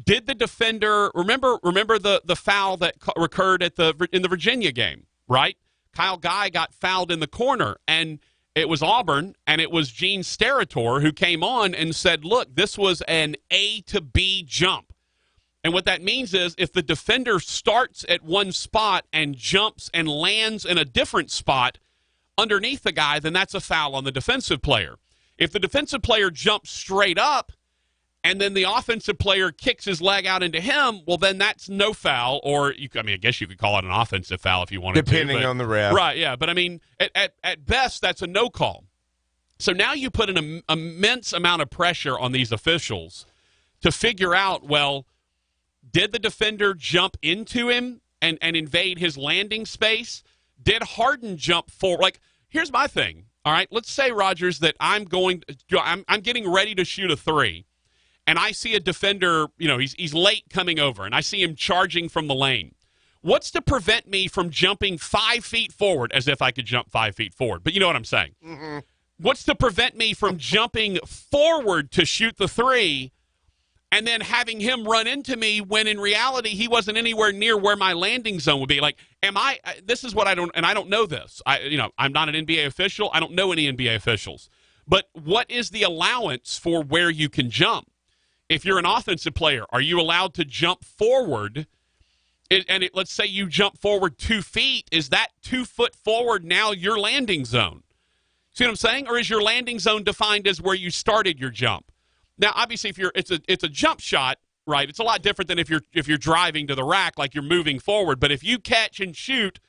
did the defender remember the foul that occurred in the Virginia game, right? Kyle Guy got fouled in the corner, and it was Auburn, and it was Gene Steratore who came on and said, look, this was an A to B jump. And what that means is if the defender starts at one spot and jumps and lands in a different spot underneath the guy, then that's a foul on the defensive player. If the defensive player jumps straight up and then the offensive player kicks his leg out into him, well, then that's no foul, or I guess you could call it an offensive foul if you wanted Depending on the ref. Right, yeah. But, I mean, at best, that's a no call. So now you put an immense amount of pressure on these officials to figure out, well, did the defender jump into him and invade his landing space? Did Harden jump forward? Like, here's my thing. All right, let's say, Rogers, that I'm getting ready to shoot a three, and I see a defender. He's late coming over, and I see him charging from the lane. What's to prevent me from jumping 5 feet forward, as if I could jump 5 feet forward? But you know what I'm saying. Mm-hmm. What's to prevent me from jumping forward to shoot the three, and then having him run into me when in reality he wasn't anywhere near where my landing zone would be? Like, this is what I don't, and I don't know this. I'm not an NBA official. I don't know any NBA officials. But what is the allowance for where you can jump? If you're an offensive player, are you allowed to jump forward? Let's say you jump forward 2 feet. Is that 2 foot forward now your landing zone? See what I'm saying? Or is your landing zone defined as where you started your jump? Now, obviously, if it's a jump shot, right? It's a lot different than if you're driving to the rack, like you're moving forward. But if you catch and shoot,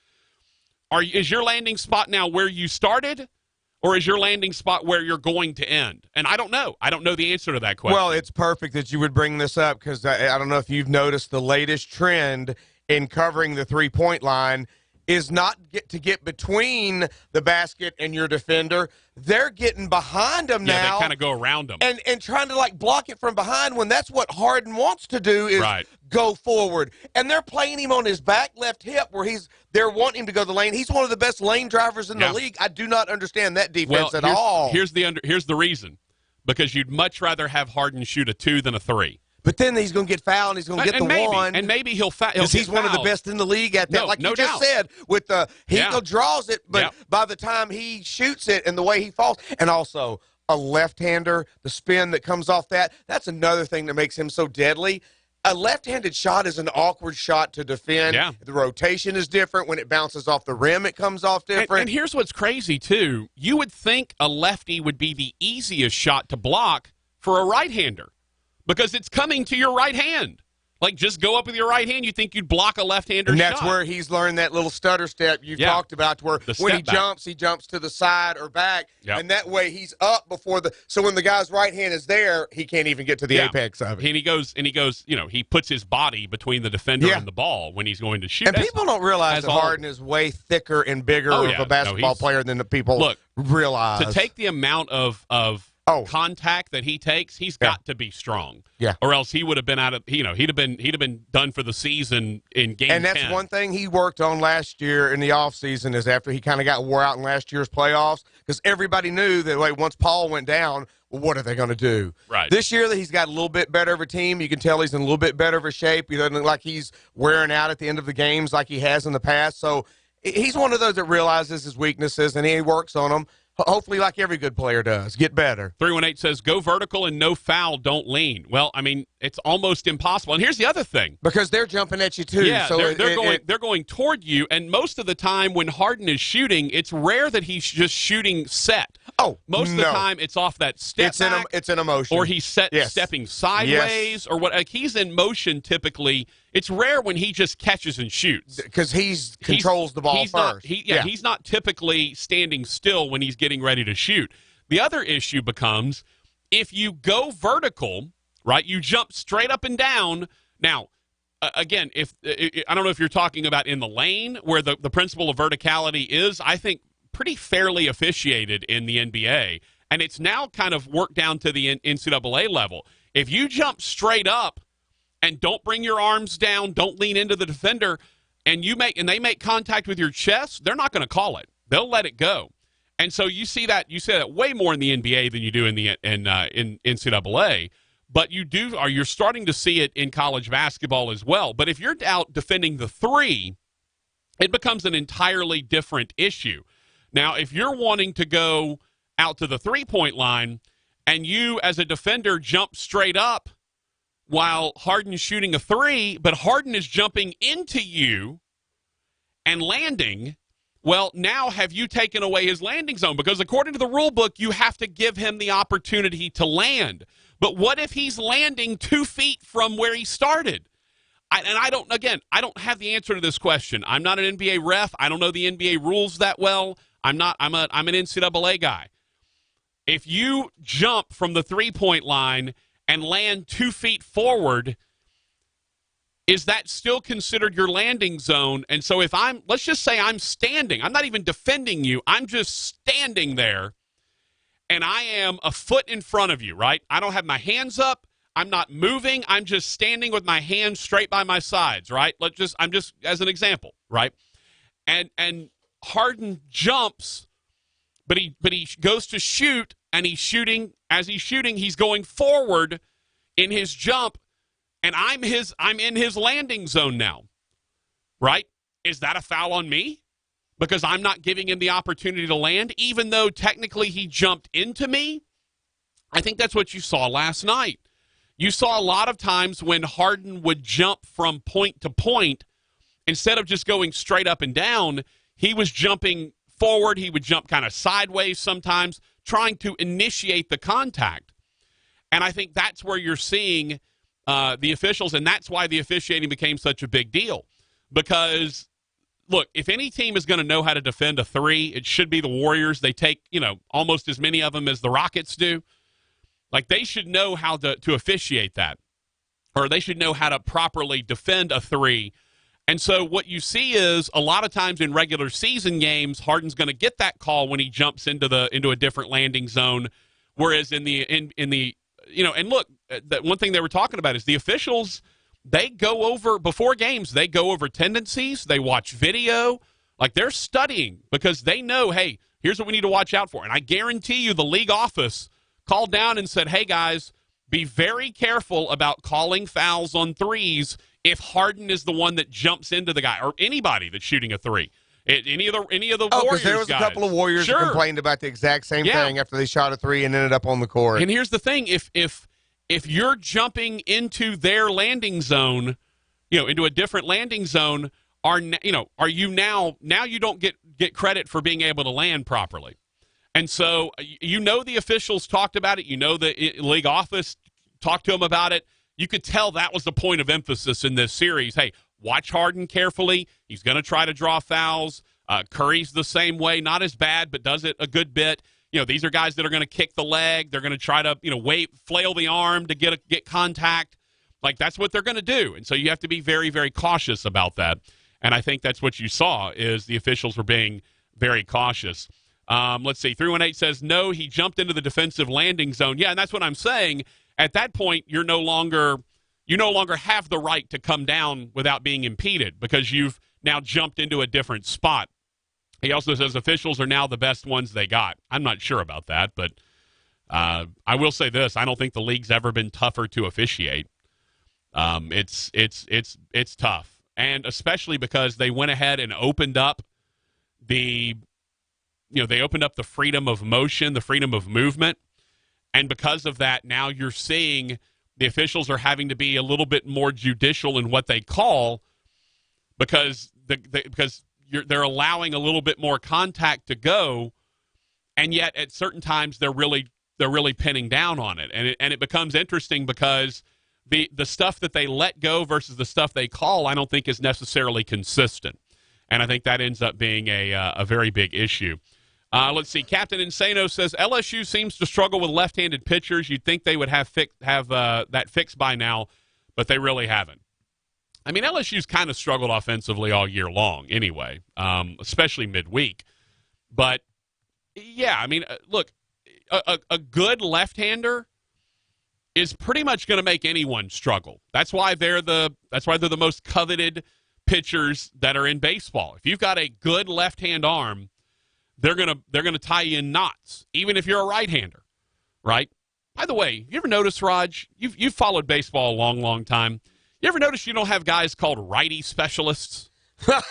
is your landing spot now where you started, or is your landing spot where you're going to end? And I don't know. I don't know the answer to that question. Well, it's perfect that you would bring this up because I don't know if you've noticed the latest trend in covering the 3-point line. is not to get between the basket and your defender. They're getting behind them now. Yeah, they kind of go around them. And trying to, like, block it from behind when that's what Harden wants to do is go forward. And they're playing him on his back left hip where they're wanting him to go the lane. He's one of the best lane drivers in the league. I do not understand that defense at all. Here's the reason. Because you'd much rather have Harden shoot a 2 than a 3. But then he's going to get fouled and he's going to get the one. And maybe he'll foul. Because he's one of the best in the league at that. No you just said, with he draws it, but by the time he shoots it and the way he falls, and also a left-hander, the spin that comes off that's another thing that makes him so deadly. A left-handed shot is an awkward shot to defend. Yeah. The rotation is different. When it bounces off the rim, it comes off different. And here's what's crazy, too. You would think a lefty would be the easiest shot to block for a right-hander because it's coming to your right hand. Like, just go up with your right hand. You think you'd block a left-hander shot. And that's shot. where he's learned that little stutter step you've talked about, where when he jumps to the side or back, and that way he's up before so when the guy's right hand is there, he can't even get to the apex of it. And he goes, he puts his body between the defender and the ball when he's going to shoot. And people don't realize that Harden is way thicker and bigger of a basketball player than the people realize. To take the amount of contact that he takes, he's got to be strong. Yeah. Or else he would have been out of, he'd have been done for the season in game 10. And that's one thing he worked on last year in the offseason is after he kind of got wore out in last year's playoffs, because everybody knew that once Paul went down, well, what are they going to do? Right. This year that he's got a little bit better of a team. You can tell he's in a little bit better of a shape. He doesn't look like he's wearing out at the end of the games like he has in the past. So he's one of those that realizes his weaknesses and he works on them. Hopefully, like every good player does, get better. 318 says, go vertical and no foul, don't lean. Well, I mean, it's almost impossible. And here's the other thing. Because they're jumping at you, too. Yeah, so they're going toward you, and most of the time when Harden is shooting, it's rare that he's just shooting set. Most of the time, it's off that step back. It's in a motion. Or he's stepping sideways, or what? Like he's in motion typically. It's rare when he just catches and shoots. Because he controls the ball first. He's not typically standing still when he's getting ready to shoot. The other issue becomes if you go vertical, right, you jump straight up and down. Now, again, I don't know if you're talking about in the lane where the principle of verticality is, I think, pretty fairly officiated in the NBA. And it's now kind of worked down to the NCAA level. If you jump straight up, and don't bring your arms down, don't lean into the defender, and they make contact with your chest, they're not going to call it. They'll let it go. And so you see that way more in the NBA than you do in NCAA. But you're starting to see it in college basketball as well. But if you're out defending the 3, it becomes an entirely different issue. Now, if you're wanting to go out to the 3-point line and you as a defender jump straight up while Harden's shooting a 3, but Harden is jumping into you and landing, well, now have you taken away his landing zone? Because according to the rule book, you have to give him the opportunity to land. But what if he's landing 2 feet from where he started? I don't have the answer to this question. I'm not an NBA ref. I don't know the NBA rules that well. I'm an NCAA guy. If you jump from the 3-point line and land 2 feet forward, is that still considered your landing zone? And so let's just say I'm standing. I'm not even defending you. I'm just standing there, and I am a foot in front of you, right? I don't have my hands up. I'm not moving. I'm just standing with my hands straight by my sides, right? I'm just as an example, right? And Harden jumps, but he goes to shoot, and he's shooting. As he's shooting, he's going forward in his jump, and I'm in his landing zone now, right? Is that a foul on me? Because I'm not giving him the opportunity to land, even though technically he jumped into me? I think that's what you saw last night. You saw a lot of times when Harden would jump from point to point, instead of just going straight up and down, he was jumping forward. He would jump kind of sideways sometimes, trying to initiate the contact. And I think that's where you're seeing the officials, and that's why the officiating became such a big deal. Because, look, if any team is going to know how to defend a 3, it should be the Warriors. They take, almost as many of them as the Rockets do. Like, they should know how to officiate that. Or they should know how to properly defend a 3 And so what you see is a lot of times in regular season games, Harden's going to get that call when he jumps into a different landing zone, whereas in the and look, that one thing they were talking about is the officials, they go over before games, they go over tendencies, they watch video, like they're studying because they know, hey, here's what we need to watch out for. And I guarantee you the league office called down and said, hey guys, be very careful about calling fouls on threes if Harden is the one that jumps into the guy or anybody that's shooting a three. Any of the Warriors because there was guys. A couple of Warriors who complained about the exact same thing after they shot a three and ended up on the court. And here's the thing: if you're jumping into their landing zone, into a different landing zone, are you now you don't get credit for being able to land properly. And so the officials talked about it. The league office talked to them about it. You could tell that was the point of emphasis in this series. Hey, watch Harden carefully. He's going to try to draw fouls. Curry's the same way, not as bad, but does it a good bit. These are guys that are going to kick the leg. They're going to try to, flail the arm to get contact. Like, that's what they're going to do. And so you have to be very, very cautious about that. And I think that's what you saw is the officials were being very cautious. Let's see. 318 says, no, he jumped into the defensive landing zone. Yeah, and that's what I'm saying. At that point, you no longer have the right to come down without being impeded because you've now jumped into a different spot. He also says officials are now the best ones they got. I'm not sure about that, but I will say this. I don't think the league's ever been tougher to officiate. It's tough, and especially because they went ahead and opened up they opened up the freedom of motion, the freedom of movement. And because of that, now you're seeing the officials are having to be a little bit more judicial in what they call because they're allowing a little bit more contact to go, and yet at certain times they're really pinning down on it. And it becomes interesting because the stuff that they let go versus the stuff they call, I don't think is necessarily consistent. And I think that ends up being a very big issue. Let's see. Captain Insano says LSU seems to struggle with left-handed pitchers. You'd think they would have that fixed by now, but they really haven't. I mean, LSU's kind of struggled offensively all year long anyway, especially midweek. But, yeah, I mean, look, a good left-hander is pretty much going to make anyone struggle. That's why they're the most coveted pitchers that are in baseball. If you've got a good left-hand arm, they're gonna tie you in knots, even if you're a right-hander, right? By the way, you ever notice, Raj? You've followed baseball a long, long time. You ever notice you don't have guys called righty specialists? I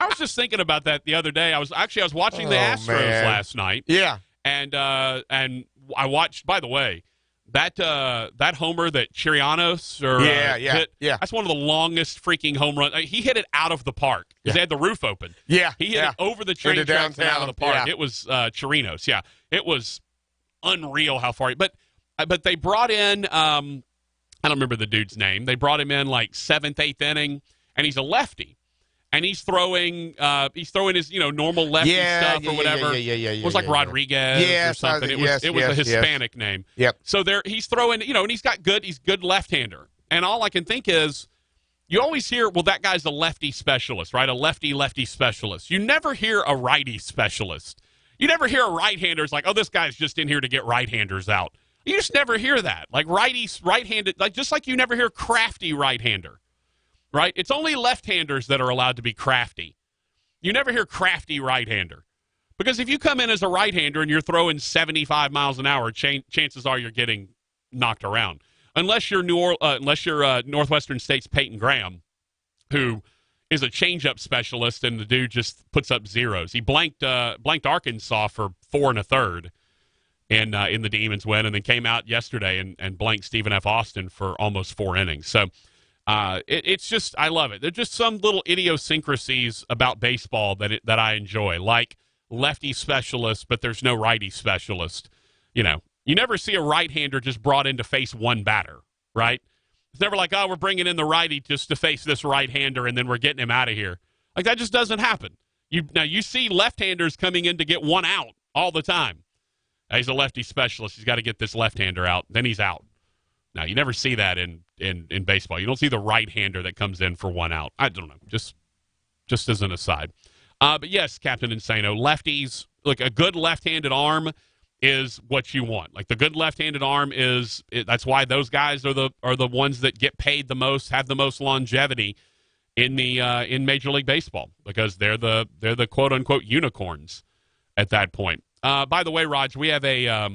was just thinking about that the other day. I was watching the Astros last night. Yeah, and I watched. By the way, that homer that Chirianos hit, that's one of the longest freaking home runs. He hit it out of the park because they had the roof open. Yeah, he hit it over the train tracks and out of the park. Yeah. It was Chirinos. Yeah, it was unreal how far. But they brought in I don't remember the dude's name. They brought him in like 7th, 8th inning, and he's a lefty. And he's throwing his normal lefty stuff or whatever. It was like Rodriguez or something. It was a Hispanic name. Yep. So he's throwing, and he's good left-hander. And all I can think is, you always hear, well, that guy's a lefty specialist, right? A lefty specialist. You never hear a righty specialist. You never hear a right-hander's like, oh, this guy's just in here to get right-handers out. You just never hear that. Like right-handed, like just like you never hear crafty right-hander. Right? It's only left-handers that are allowed to be crafty. You never hear crafty right-hander. Because if you come in as a right-hander and you're throwing 75 miles an hour, chances are you're getting knocked around. Unless you're Northwestern State's Peyton Graham, who is a change-up specialist, and the dude just puts up zeros. He blanked Arkansas for 4 1/3 in the Demons win, and then came out yesterday and blanked Stephen F. Austin for almost 4 innings. So it's just, I love it. There's just some little idiosyncrasies about baseball that I enjoy, like lefty specialist, but there's no righty specialist. You never see a right-hander just brought in to face one batter, right? It's never like, oh, we're bringing in the righty just to face this right-hander, and then we're getting him out of here. Like, that just doesn't happen. You see left-handers coming in to get one out all the time. He's a lefty specialist. He's got to get this left-hander out. Then he's out. Now, you never see that in baseball. You don't see the right-hander that comes in for one out. I don't know, just as an aside. But yes, Captain Insano, lefties, look, a good left-handed arm is what you want. Like the good left-handed arm that's why those guys are the ones that get paid the most, have the most longevity in Major League Baseball, because they're the quote unquote unicorns at that point. By the way, Raj, we have a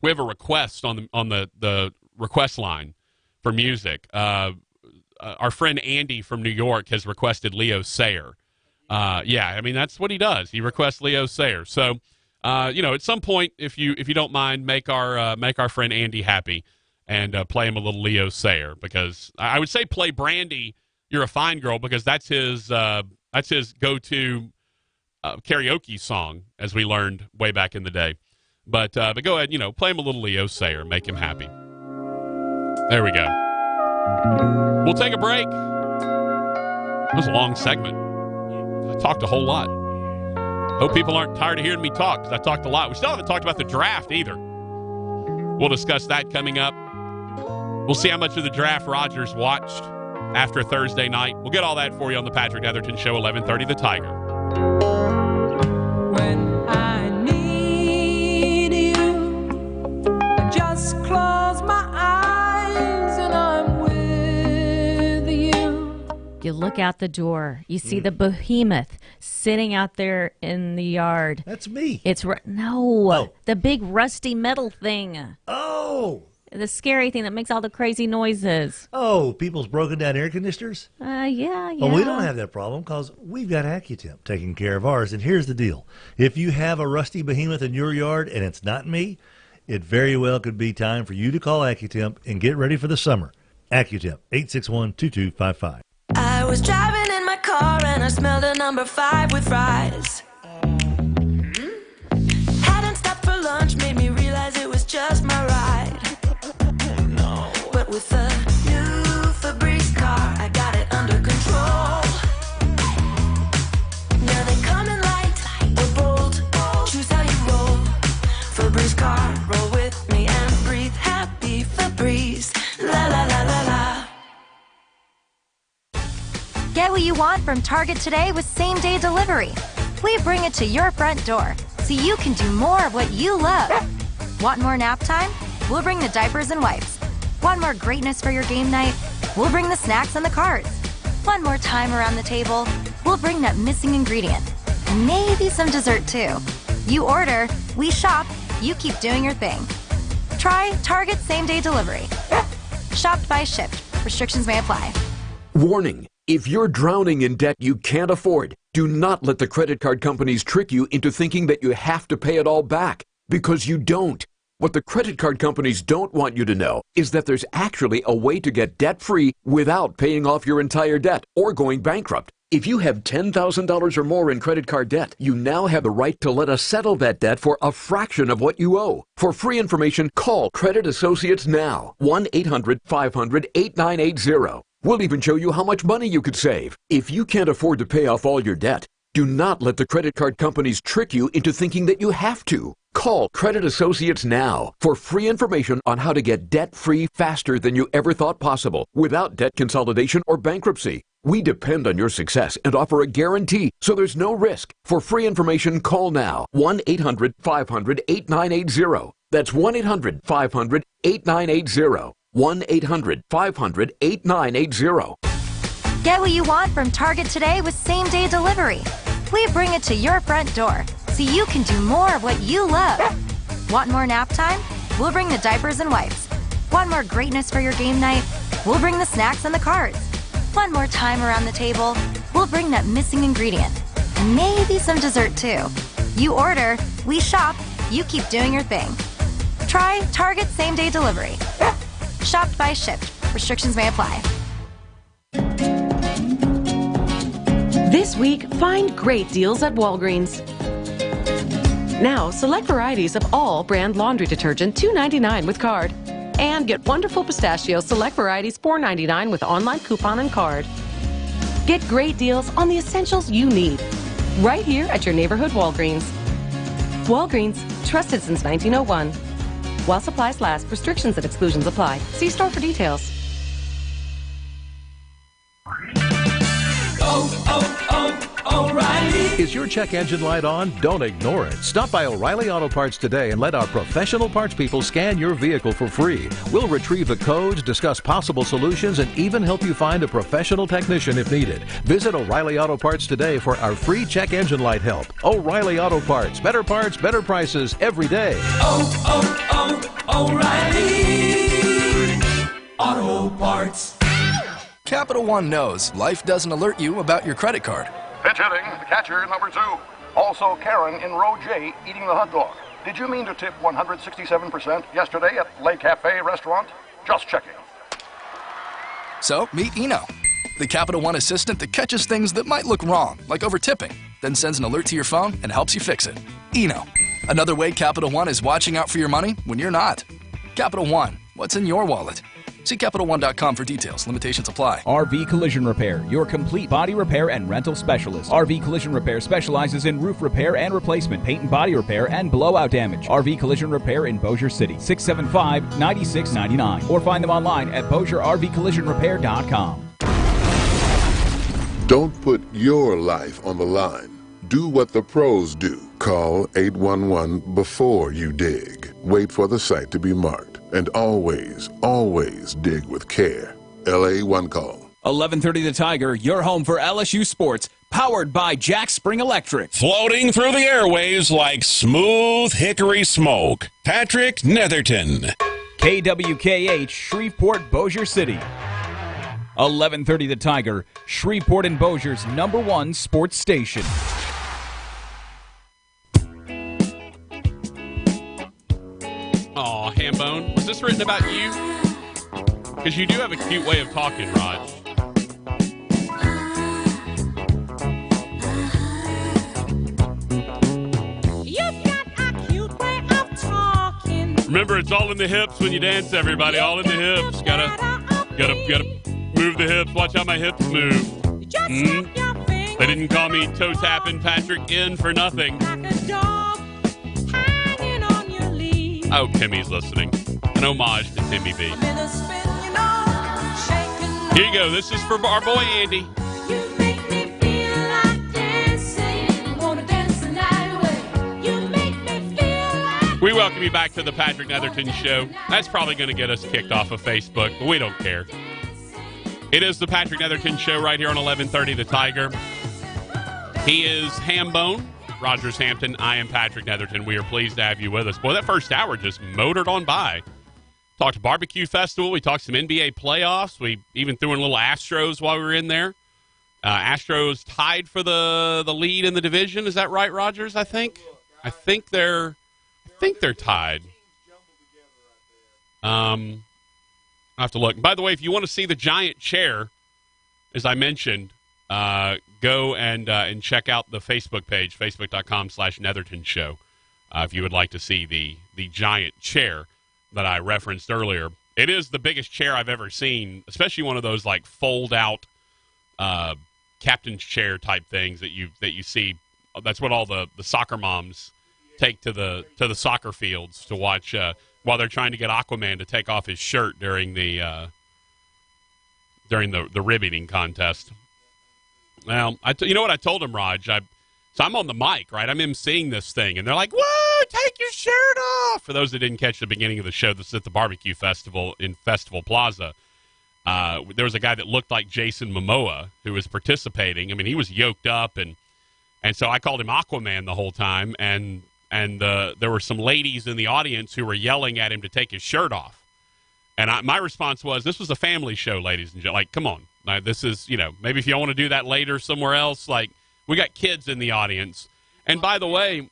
request on the request line for music. Our friend Andy from New York has requested Leo Sayer. I mean, that's what he does. He requests Leo Sayer. So, at some point, if you don't mind, make our friend Andy happy and play him a little Leo Sayer, because I would say play Brandy, You're a Fine Girl, because that's his go-to karaoke song, as we learned way back in the day. But go ahead, play him a little Leo Sayer, make him happy. There we go. We'll take a break. It was a long segment. I talked a whole lot. Hope people aren't tired of hearing me talk, because I talked a lot. We still haven't talked about the draft either. We'll discuss that coming up. We'll see how much of the draft Rogers watched after Thursday night. We'll get all that for you on the Patrick Netherton Show, 11:30 The Tiger. When I need you, I just close my eyes and I'm with you. You look out the door. You see the behemoth sitting out there in the yard. That's me. The big rusty metal thing. Oh. The scary thing that makes all the crazy noises. Oh, people's broken down air conditioners? Yeah. Well, we don't have that problem because we've got AccuTemp taking care of ours. And here's the deal. If you have a rusty behemoth in your yard and it's not me, it very well could be time for you to call AccuTemp and get ready for the summer. AccuTemp, 861-2255. I was driving in my car and I smelled a number 5 with fries. Hadn't stopped for lunch, made me realize it was just my ride. But with the new Febreze car, I got it under control. Now they come in light or bold, choose how you roll. Febreze car, roll with me and breathe. Happy Febreze, la la la la la. Get what you want from Target today with same-day delivery. We bring it to your front door so you can do more of what you love. Want more nap time? We'll bring the diapers and wipes. Want more greatness for your game night? We'll bring the snacks and the cards. Want more time around the table? We'll bring that missing ingredient. And maybe some dessert too. You order, we shop, you keep doing your thing. Try Target same-day delivery. Shopped by Shipt. Restrictions may apply. Warning. If you're drowning in debt you can't afford, do not let the credit card companies trick you into thinking that you have to pay it all back, because you don't. What the credit card companies don't want you to know is that there's actually a way to get debt-free without paying off your entire debt or going bankrupt. If you have $10,000 or more in credit card debt, you now have the right to let us settle that debt for a fraction of what you owe. For free information, call Credit Associates now. 1-800-500-8980. We'll even show you how much money you could save. If you can't afford to pay off all your debt, do not let the credit card companies trick you into thinking that you have to. Call Credit Associates now for free information on how to get debt-free faster than you ever thought possible without debt consolidation or bankruptcy. We depend on your success and offer a guarantee, so there's no risk. For free information, call now. 1-800-500-8980. That's 1-800-500-8980. 1-800-500-8980. Get what you want from Target today with same-day delivery. We bring it to your front door so you can do more of what you love. Want more nap time? We'll bring the diapers and wipes. Want more greatness for your game night? We'll bring the snacks and the cards. Want more time around the table? We'll bring that missing ingredient. And maybe some dessert too. You order, we shop, you keep doing your thing. Try Target same-day delivery. Shopped by Shipt. Restrictions may apply. This week, find great deals at Walgreens. Now, select varieties of all brand laundry detergent $2.99 with card. And get wonderful pistachio select varieties $4.99 with online coupon and card. Get great deals on the essentials you need right here at your neighborhood Walgreens. Walgreens, trusted since 1901. While supplies last, restrictions and exclusions apply. See store for details. O'Reilly. Is your check engine light on? Don't ignore it. Stop by O'Reilly Auto Parts today and let our professional parts people scan your vehicle for free. We'll retrieve the codes, discuss possible solutions, and even help you find a professional technician if needed. Visit O'Reilly Auto Parts today for our free check engine light help. O'Reilly Auto Parts. Better prices every day. O'Reilly Auto Parts. Capital One knows life doesn't alert you about your credit card. Pitch hitting, the catcher, number 2. Also Karen in row J eating the hot dog. Did you mean to tip 167% yesterday at Le Cafe restaurant? Just checking. So, meet Eno, the Capital One assistant that catches things that might look wrong, like over-tipping, then sends an alert to your phone and helps you fix it. Eno, another way Capital One is watching out for your money when you're not. Capital One, what's in your wallet? See CapitalOne.com for details. Limitations apply. RV Collision Repair, your complete body repair and rental specialist. RV Collision Repair specializes in roof repair and replacement, paint and body repair, and blowout damage. RV Collision Repair in Bossier City, 675-9699. Or find them online at BossierRVCollisionRepair.com. Don't put your life on the line. Do what the pros do. Call 811 before you dig. Wait for the site to be marked. And always, always dig with care. LA One Call. 1130 The Tiger, your home for LSU sports, powered by Jack Spring Electric. Floating through the airwaves like smooth hickory smoke. Patrick Netherton. KWKH, Shreveport, Bossier City. 1130 The Tiger, Shreveport and Bossier's #1 sports station. Aw, Hambone. Was this written about you? Because you do have a cute way of talking, Raj. You've got a cute way of talking. Remember, it's all in the hips when you dance, everybody. All in the hips. Gotta move the hips. Watch how my hips move. They didn't call me toe tapping Patrick in for nothing. Oh, Timmy's listening. An homage to Timmy B. Here you go. This is for our boy Andy. We welcome you back to the Patrick Netherton Show. That's probably going to get us kicked off of Facebook, but we don't care. It is the Patrick Netherton Show right here on 1130 The Tiger. He is Hambone. Rogers Hampton, I am Patrick Netherton. We are pleased to have you with us. Boy, that first hour just motored on by. Talked barbecue festival. We talked some NBA playoffs. We even threw in a little Astros while we were in there. Astros tied for the lead in the division. Is that right, Rogers? I think they're tied. I'll have to look. By the way, if you want to see the giant chair, as I mentioned, go and check out the Facebook page, facebook.com/Netherton Show, if you would like to see the giant chair that I referenced earlier. It is the biggest chair I've ever seen, especially one of those like fold out captain's chair type things that you see. That's what all the soccer moms take to the soccer fields to watch while they're trying to get Aquaman to take off his shirt during the rib eating contest. Well, you know what I told him, Raj? So I'm on the mic, right? I'm emceeing this thing, and they're like, "Whoa, take your shirt off!" For those that didn't catch the beginning of the show, this is at the barbecue festival in Festival Plaza. There was a guy that looked like Jason Momoa who was participating. I mean, he was yoked up, and so I called him Aquaman the whole time, and there were some ladies in the audience who were yelling at him to take his shirt off. And my response was, "This was a family show, ladies and gentlemen. Like, come on. This is, maybe if you want to do that later somewhere else, like, we got kids in the audience." And by the way,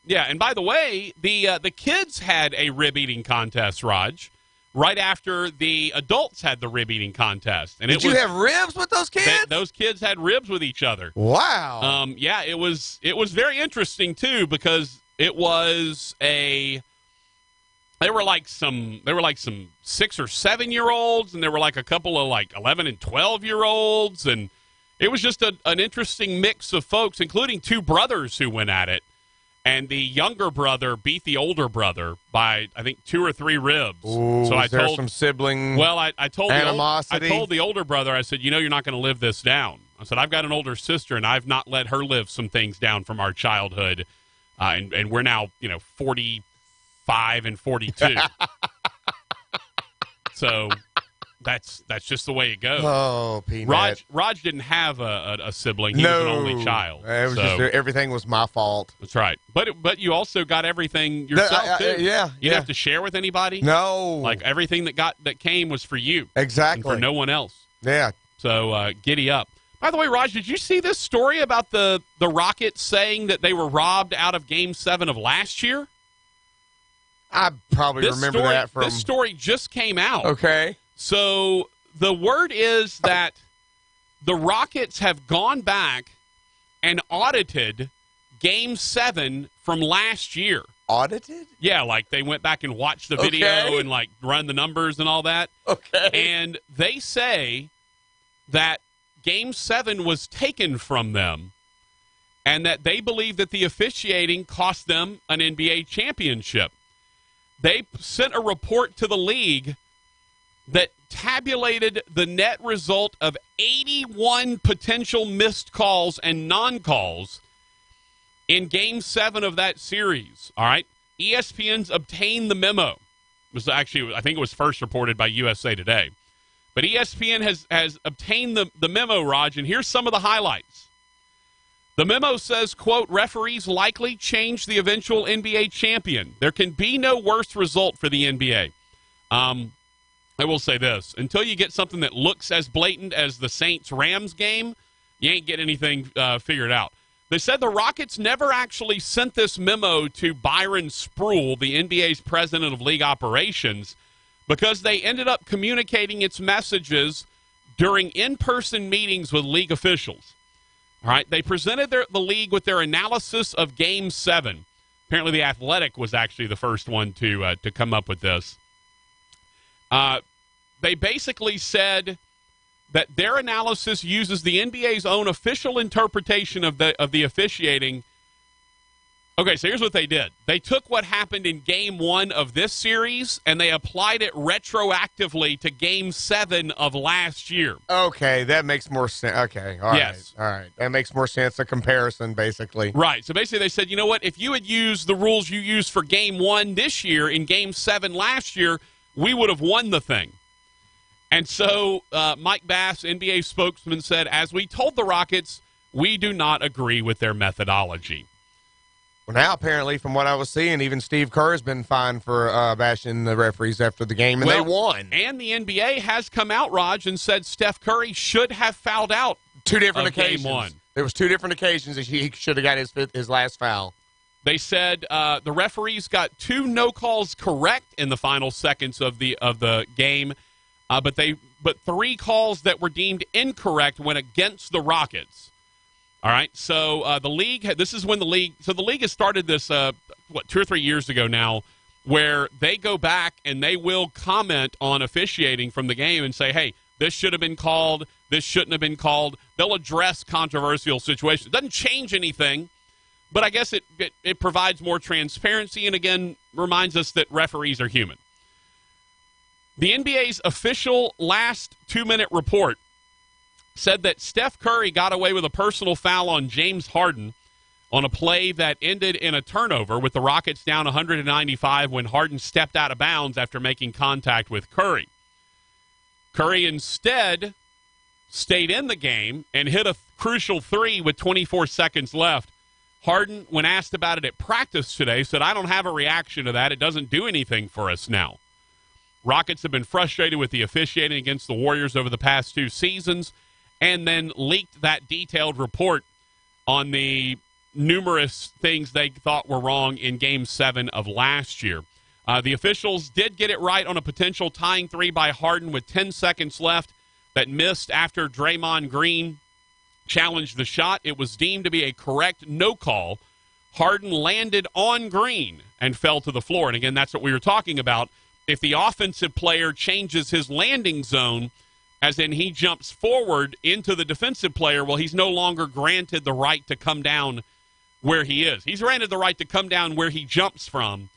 the kids had a rib eating contest, Raj, right after the adults had the rib eating contest. And Did you have ribs with those kids? Those kids had ribs with each other. Wow. Yeah, it was very interesting too, because it was They were like some 6 or 7 year olds, and there were like a couple of like 11 and 12-year-olds, and it was just an interesting mix of folks, including two brothers who went at it. and the younger brother beat the older brother by, I think, 2 or 3 ribs. Ooh, so I told some sibling I told animosity? I told the older brother, I said, you're not going to live this down. I said, I've got an older sister, and I've not let her live some things down from our childhood, and we're now 45 and 42. So that's just the way it goes. Oh, Peanut. Raj didn't have a sibling. He was an only child. It was just, everything was my fault. That's right. But you also got everything yourself, too. Yeah. You didn't have to share with anybody? No. Like, everything that came was for you. Exactly. And for no one else. Yeah. So, giddy up. By the way, Raj, did you see this story about the Rockets saying that they were robbed out of Game 7 of last year? I probably remember that from... This story just came out. Okay. So the word is that the Rockets have gone back and audited Game 7 from last year. Audited? Yeah, like they went back and watched the video and like run the numbers and all that. Okay. And they say that Game 7 was taken from them and that they believe that the officiating cost them an NBA championship. They sent a report to the league that tabulated the net result of 81 potential missed calls and non-calls in Game 7 of that series. All right? ESPN's obtained the memo. It was actually, I think it was first reported by USA Today. But ESPN has obtained the memo, Raj, and here's some of the highlights. The memo says, quote, referees likely change the eventual NBA champion. There can be no worse result for the NBA. I will say this. Until you get something that looks as blatant as the Saints-Rams game, you ain't get anything figured out. They said the Rockets never actually sent this memo to Byron Spruill, the NBA's president of league operations, because they ended up communicating its messages during in-person meetings with league officials. All right, they presented the league with their analysis of Game 7. Apparently, The Athletic was actually the first one to come up with this. They basically said that their analysis uses the NBA's own official interpretation of the officiating. Okay, so here's what they did. They took what happened in Game 1 of this series, and they applied it retroactively to Game 7 of last year. Okay, that makes more sense. Okay, all right. That makes more sense, a comparison, basically. Right, so basically they said, you know what, if you had used the rules you used for Game 1 this year in Game 7 last year, we would have won the thing. And so Mike Bass, NBA spokesman, said, as we told the Rockets, we do not agree with their methodology. Well, now, apparently, from what I was seeing, even Steve Kerr has been fined for bashing the referees after the game, and they won. And the NBA has come out, Raj, and said Steph Curry should have fouled out 2 different occasions. Game 1. There was 2 different occasions that he should have got his last foul. They said the referees got 2 no calls correct in the final seconds of the game, but 3 calls that were deemed incorrect went against the Rockets. All right, so the league. This is when the league has started this 2 or 3 years ago now, where they go back and they will comment on officiating from the game and say, hey, this should have been called, this shouldn't have been called. They'll address controversial situations. It doesn't change anything, but I guess it provides more transparency and, again, reminds us that referees are human. The NBA's official last 2-minute report said that Steph Curry got away with a personal foul on James Harden on a play that ended in a turnover with the Rockets down 195 when Harden stepped out of bounds after making contact with Curry. Curry instead stayed in the game and hit a crucial 3 with 24 seconds left. Harden, when asked about it at practice today, said, I don't have a reaction to that. It doesn't do anything for us now. Rockets have been frustrated with the officiating against the Warriors over the past 2 seasons, and then leaked that detailed report on the numerous things they thought were wrong in Game 7 of last year. The officials did get it right on a potential tying 3 by Harden with 10 seconds left that missed after Draymond Green challenged the shot. It was deemed to be a correct no call. Harden landed on Green and fell to the floor. And again, that's what we were talking about. If the offensive player changes his landing zone, as in he jumps forward into the defensive player, well, he's no longer granted the right to come down where he is. He's granted the right to come down where he jumps from,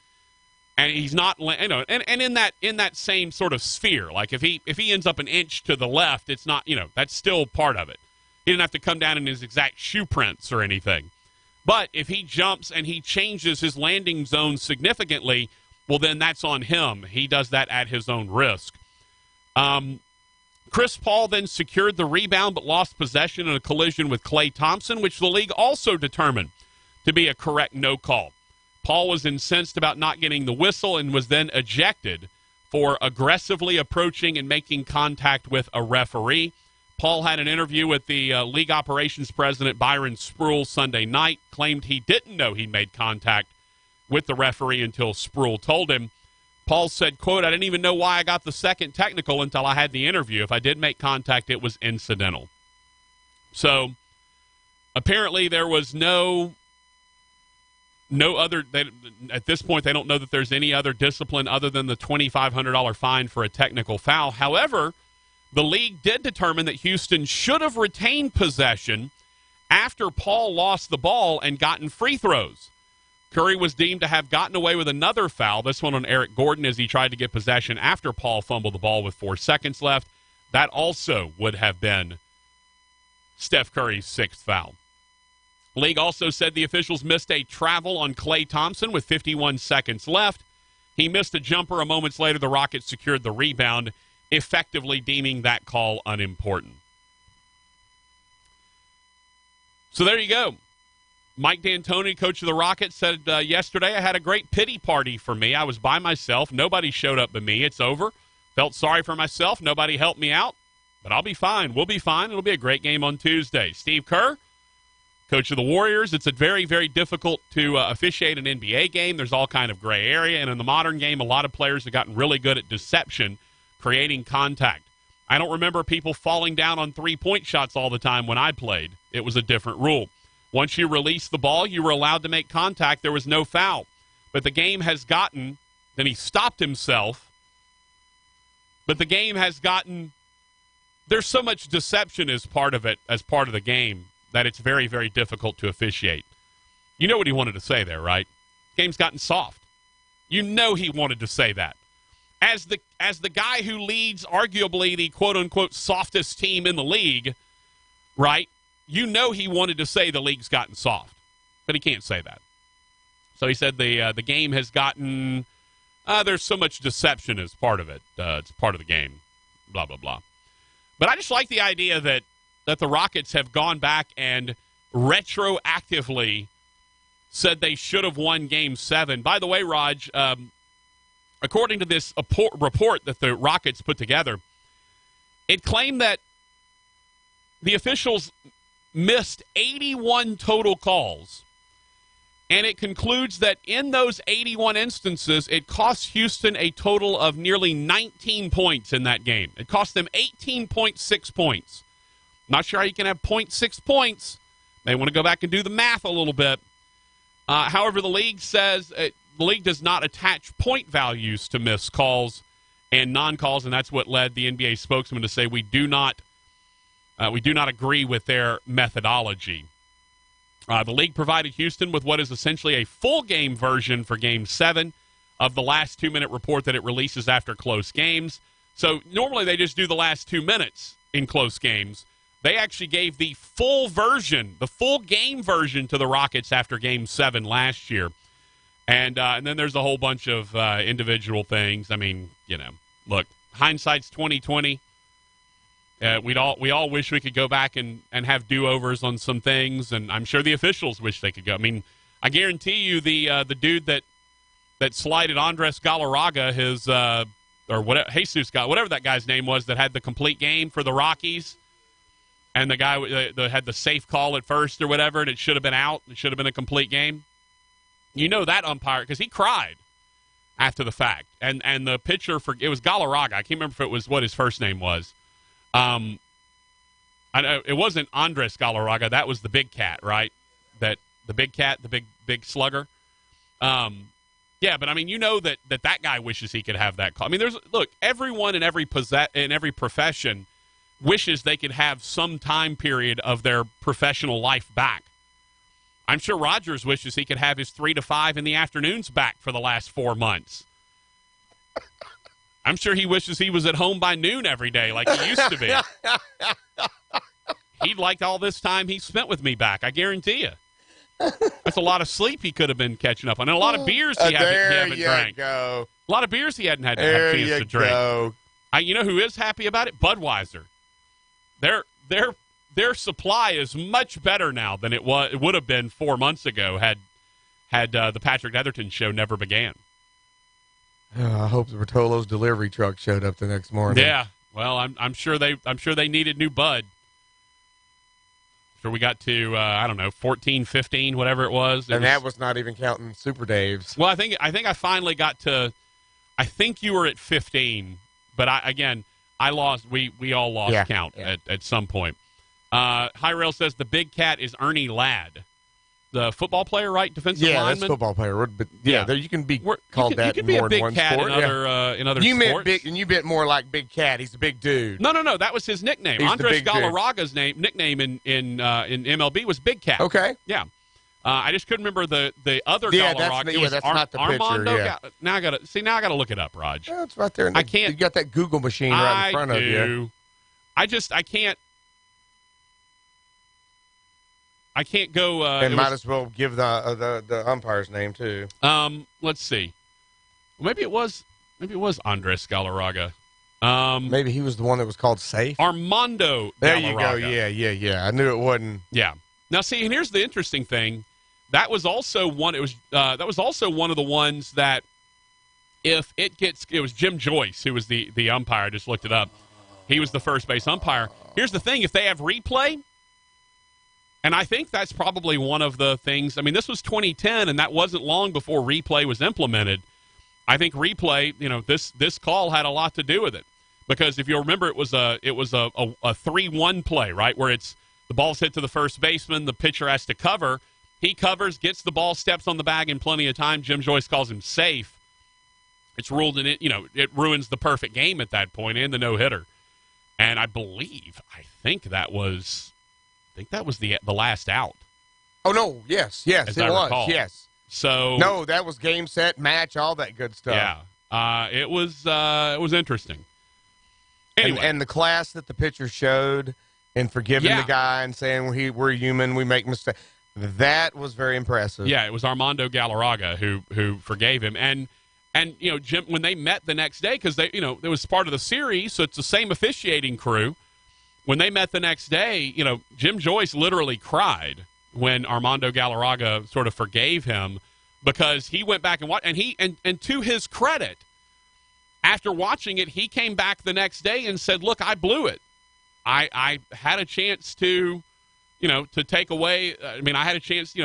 and he's not, and in that same sort of sphere. Like if he ends up an inch to the left, it's not, that's still part of it. He didn't have to come down in his exact shoe prints or anything. But if he jumps and he changes his landing zone significantly, well, then that's on him. He does that at his own risk. Chris Paul then secured the rebound but lost possession in a collision with Klay Thompson, which the league also determined to be a correct no call. Paul was incensed about not getting the whistle and was then ejected for aggressively approaching and making contact with a referee. Paul had an interview with the league operations president, Byron Spruill, Sunday night, claimed he didn't know he made contact with the referee until Spruill told him. Paul said, quote, "I didn't even know why I got the second technical until I had the interview. If I did make contact, it was incidental." So apparently there was no other, at this point they don't know that there's any other discipline other than the $2,500 fine for a technical foul. However, the league did determine that Houston should have retained possession after Paul lost the ball and gotten free throws. Curry was deemed to have gotten away with another foul, this one on Eric Gordon, as he tried to get possession after Paul fumbled the ball with 4 seconds left. That also would have been Steph Curry's 6th foul. League also said the officials missed a travel on Klay Thompson with 51 seconds left. He missed a jumper. A moment later, the Rockets secured the rebound, effectively deeming that call unimportant. So there you go. Mike D'Antoni, coach of the Rockets, said yesterday, "I had a great pity party for me. I was by myself. Nobody showed up but me. It's over. Felt sorry for myself. Nobody helped me out. But I'll be fine. We'll be fine. It'll be a great game on Tuesday." Steve Kerr, coach of the Warriors, it's a very, very difficult to officiate an NBA game. There's all kind of gray area. And in the modern game, a lot of players have gotten really good at deception, creating contact. I don't remember people falling down on three-point shots all the time when I played. It was a different rule. Once you released the ball, you were allowed to make contact. There was no foul. But the game has gotten, then he stopped himself, but the game has gotten, there's so much deception as part of it, as part of the game, that it's very, very difficult to officiate. You know what he wanted to say there, right? The game's gotten soft. You know he wanted to say that. As the guy who leads arguably the quote-unquote softest team in the league, right, you know he wanted to say the league's gotten soft, but he can't say that. So he said the game has gotten, there's so much deception as part of it. It's part of the game, blah, blah, blah. But I just like the idea that the Rockets have gone back and retroactively said they should have won Game 7. By the way, Raj, according to this report that the Rockets put together, it claimed that the officials missed 81 total calls, and it concludes that in those 81 instances, it cost Houston a total of nearly 19 points in that game. It cost them 18.6 points. Not sure how you can have 0.6 points. May want to go back and do the math a little bit. However, the league says the league does not attach point values to missed calls and non-calls, and that's what led the NBA spokesman to say we do not agree with their methodology. The league provided Houston with what is essentially a full game version for Game 7 of the last 2-minute report that it releases after close games. So normally they just do the last 2 minutes in close games. They actually gave the full version, the full game version to the Rockets after Game 7 last year. And then there's a whole bunch of individual things. I mean, look, hindsight's 20/20. We all wish we could go back and have do-overs on some things, and I'm sure the officials wish they could go. I mean, I guarantee you the dude that slided Andres Galarraga, his or whatever, Jesus got whatever that guy's name was, that had the complete game for the Rockies, and the guy that had the safe call at first or whatever, and it should have been out. It should have been a complete game. You know that umpire, because he cried after the fact, and the pitcher it was Galarraga. I can't remember if it was what his first name was. I know it wasn't Andres Galarraga. That was the big cat, right? The big cat, the big slugger. Yeah, but I mean, you know that guy wishes he could have that call. I mean, everyone in every profession wishes they could have some time period of their professional life back. I'm sure Rogers wishes he could have his 3 to 5 in the afternoons back for the last 4 months. I'm sure he wishes he was at home by noon every day like he used to be. He'd like all this time he spent with me back, I guarantee you. That's a lot of sleep he could have been catching up on, and a lot of beers he haven't drank. Go. A lot of beers he hadn't had to have a chance to drink. Go. You know who is happy about it? Budweiser. Their supply is much better now than it would have been 4 months ago had the Patrick Netherton show never began. I hope the Bertolo's delivery truck showed up the next morning. Yeah, well, I'm sure they needed new Bud. Sure, we got to 14, 15, whatever it was. That was not even counting Super Dave's. Well, I think I finally got to. I think you were at 15, but I lost. We all lost count at some point. High Rail says the big cat is Ernie Ladd, the football player, right? Defensive lineman. Yeah, that's football player. But you can be called that in more than one sport. You can be a big cat in other you sports. Meant big, and you meant more like Big Cat. He's a big dude. No. That was his nickname. He's Andres Galarraga's nickname in MLB was Big Cat. Okay. Yeah. I just couldn't remember the other Galarraga. That's not the picture. Armando. Now I gotta look it up, Raj. Yeah, it's right there. I can't. You got that Google machine right in front of you. I can't. I can't go. And might as well give the umpire's name too. Let's see. Maybe it was Andres Galarraga. Maybe he was the one that was called Safe. Armando. There Galarraga. you go. Yeah. I knew it wasn't. Yeah. Now see, and here's the interesting thing. That was also one. It was that was also one of the ones that it was Jim Joyce who was the umpire. I just looked it up. He was the first base umpire. Here's the thing: if they have replay. And I think that's probably one of the things. I mean, this was 2010, and that wasn't long before replay was implemented. I think replay, this call had a lot to do with it, because if you remember, it was a 3-1 play, right, where it's the ball's hit to the first baseman, the pitcher has to cover, he covers, gets the ball, steps on the bag in plenty of time. Jim Joyce calls him safe. It's ruled in it. It ruins the perfect game at that point and the no hitter. And I think that was the last out. Oh no! Yes, it was. Recall. Yes. So no, that was game, set, match, all that good stuff. Yeah, it was interesting. Anyway, and the class that the pitcher showed in forgiving the guy and saying we're human, we make mistakes. That was very impressive. Yeah, it was Armando Galarraga who forgave him, and Jim, when they met the next day, because it was part of the series, so it's the same officiating crew. When they met the next day, Jim Joyce literally cried when Armando Galarraga sort of forgave him, because he went back and watched, and to his credit, after watching it, he came back the next day and said, "Look, I blew it. I had a chance to take away. I mean, I had a chance.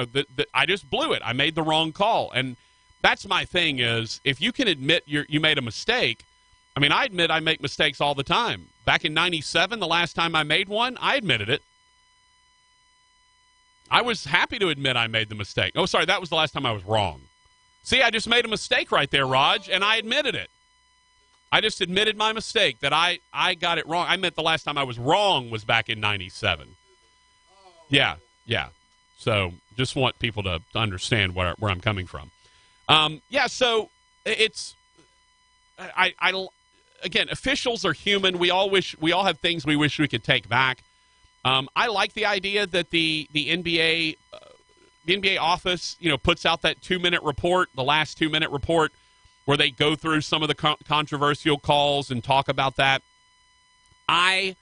I just blew it. I made the wrong call." And that's my thing is, if you can admit you made a mistake. I mean, I admit I make mistakes all the time. Back in 97, the last time I made one, I admitted it. I was happy to admit I made the mistake. Oh, sorry, that was the last time I was wrong. See, I just made a mistake right there, Raj, and I admitted it. I just admitted my mistake, that I got it wrong. I meant the last time I was wrong was back in 97. Yeah. So just want people to understand where I'm coming from. So it's again, officials are human. We all have things we wish we could take back. I like the idea that the NBA office, puts out that 2-minute report, the last 2-minute report, where they go through some of the controversial calls and talk about that. I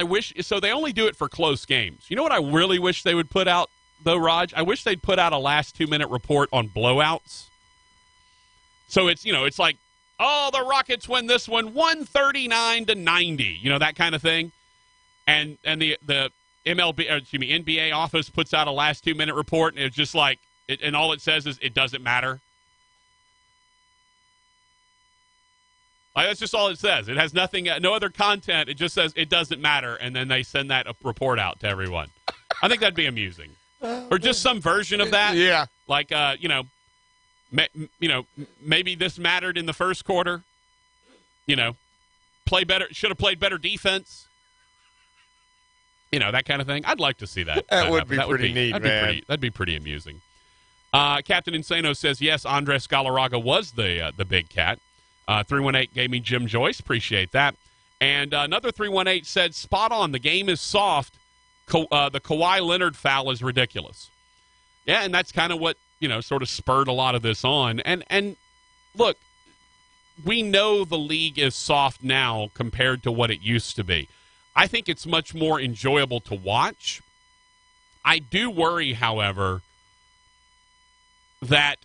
wish so. They only do it for close games. You know what I really wish they would put out though, Raj? I wish they'd put out a last 2-minute report on blowouts. So it's it's like, oh, the Rockets win this one 139-90, that kind of thing. And the NBA office puts out a last 2-minute report, and it's just like, and all it says is it doesn't matter. Like, that's just all it says. It has nothing, no other content. It just says it doesn't matter, and then they send that report out to everyone. I think that'd be amusing, or just some version of that. Yeah, like maybe this mattered in the first quarter. Play better. Should have played better defense. that kind of thing. I'd like to see that. That would be pretty neat, man. That'd be pretty amusing. Captain Insano says, yes, Andres Galarraga was the big cat. 318 gave me Jim Joyce. Appreciate that. And another 318 said, spot on. The game is soft. The Kawhi Leonard foul is ridiculous. Yeah, and that's kind of what, sort of spurred a lot of this on. And look, we know the league is soft now compared to what it used to be. I think it's much more enjoyable to watch. I do worry, however, that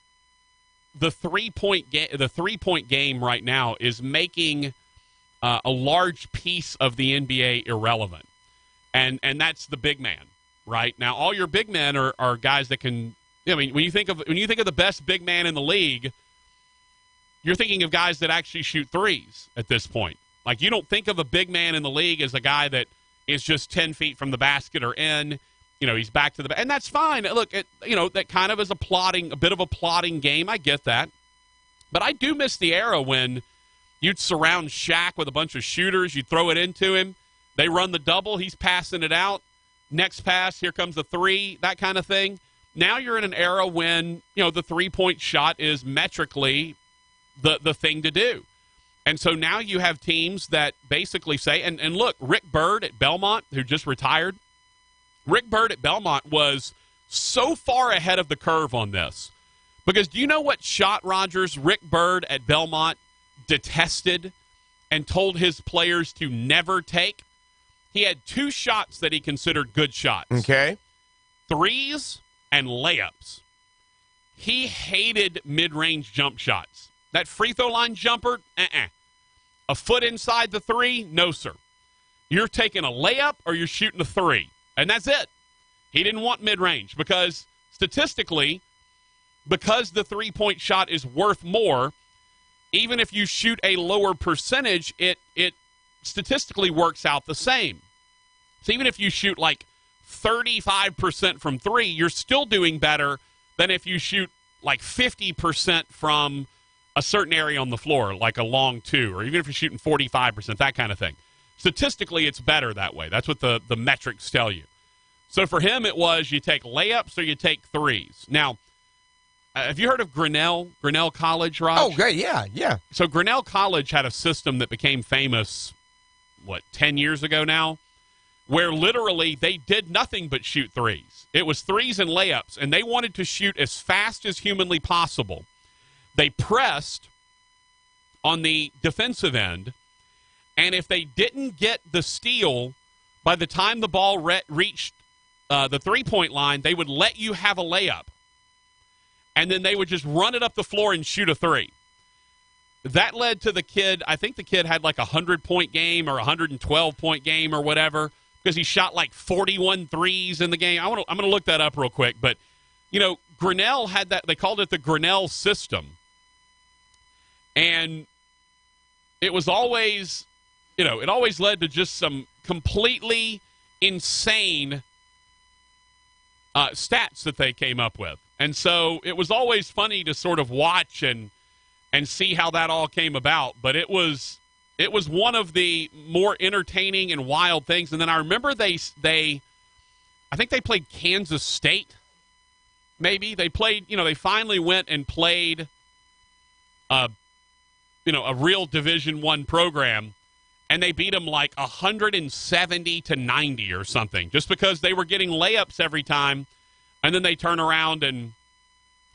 the three-point game right now is making a large piece of the NBA irrelevant, and that's the big man. Right now, all your big men are guys that can. When you think of the best big man in the league, you're thinking of guys that actually shoot threes at this point. Like, you don't think of a big man in the league as a guy that is just 10 feet from the basket or in. He's back to the and that's fine. Look, that kind of is a bit of a plotting game. I get that, but I do miss the era when you'd surround Shaq with a bunch of shooters. You'd throw it into him. They run the double. He's passing it out. Next pass, here comes the three, that kind of thing. Now you're in an era when, the three-point shot is metrically the thing to do. And so now you have teams that basically say, and look, Rick Byrd at Belmont, who just retired, Rick Byrd at Belmont was so far ahead of the curve on this. Because do you know what shot, Rogers, Rick Byrd at Belmont detested and told his players to never take? He had two shots that he considered good shots. Okay. Threes and layups. He hated mid-range jump shots. That free throw line jumper, A foot inside the three, no, sir. You're taking a layup or you're shooting a three. And that's it. He didn't want mid-range because statistically, because the three-point shot is worth more, even if you shoot a lower percentage, it statistically works out the same. So even if you shoot like 35% from three, you're still doing better than if you shoot like 50% from a certain area on the floor, like a long two, or even if you're shooting 45%, that kind of thing. Statistically, it's better that way. That's what the metrics tell you. So for him, it was you take layups or you take threes. Now, have you heard of Grinnell College, Raj? Oh, great, yeah. So Grinnell College had a system that became famous, 10 years ago now, where literally they did nothing but shoot threes. It was threes and layups, and they wanted to shoot as fast as humanly possible. They pressed on the defensive end, and if they didn't get the steal by the time the ball reached the three-point line, they would let you have a layup. And then they would just run it up the floor and shoot a three. That led to the kid, I think the kid had like a 100-point game or a 112-point game or whatever, because he shot like 41 threes in the game. I'm going to look that up real quick. But, Grinnell had that. They called it the Grinnell system. And it was always, it always led to just some completely insane stats that they came up with. And so it was always funny to sort of watch and see how that all came about. But it was one of the more entertaining and wild things. And then I remember I think they played Kansas State. Maybe they played, they finally went and played a real Division I program, and they beat them like 170-90 or something, just because they were getting layups every time. And then they turn around and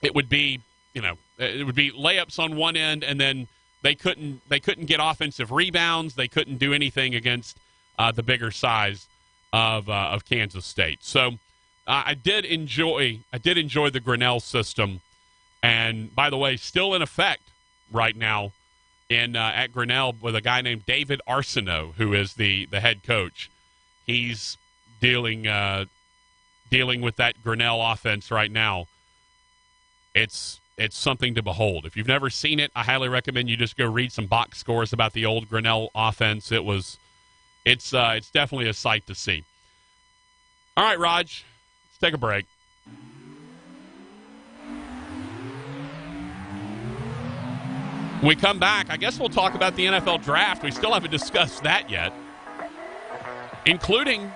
it would be, it would be layups on one end, and then they couldn't get offensive rebounds. They couldn't do anything against the bigger size of Kansas State. So I did enjoy the Grinnell system, and by the way, still in effect right now at Grinnell with a guy named David Arsenault, who is the head coach. He's dealing with that Grinnell offense right now. It's something to behold. If you've never seen it, I highly recommend you just go read some box scores about the old Grinnell offense. It's definitely a sight to see. All right, Raj, let's take a break. When we come back, I guess we'll talk about the NFL draft. We still haven't discussed that yet, including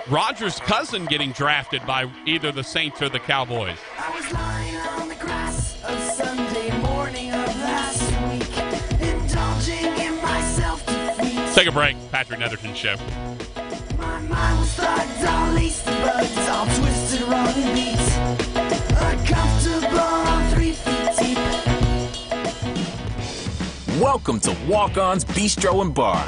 Rodgers' cousin getting drafted by either the Saints or the Cowboys. I was lying on the grass of Sunday morning of last week, indulging in my self-defeat. Let's take a break. Patrick Netherton Show. My mind was thugged, all laced the buds, all twisted, wrong and beat. Uncomfortable on 3 feet deep. Welcome to Walk-On's Bistro and Bar,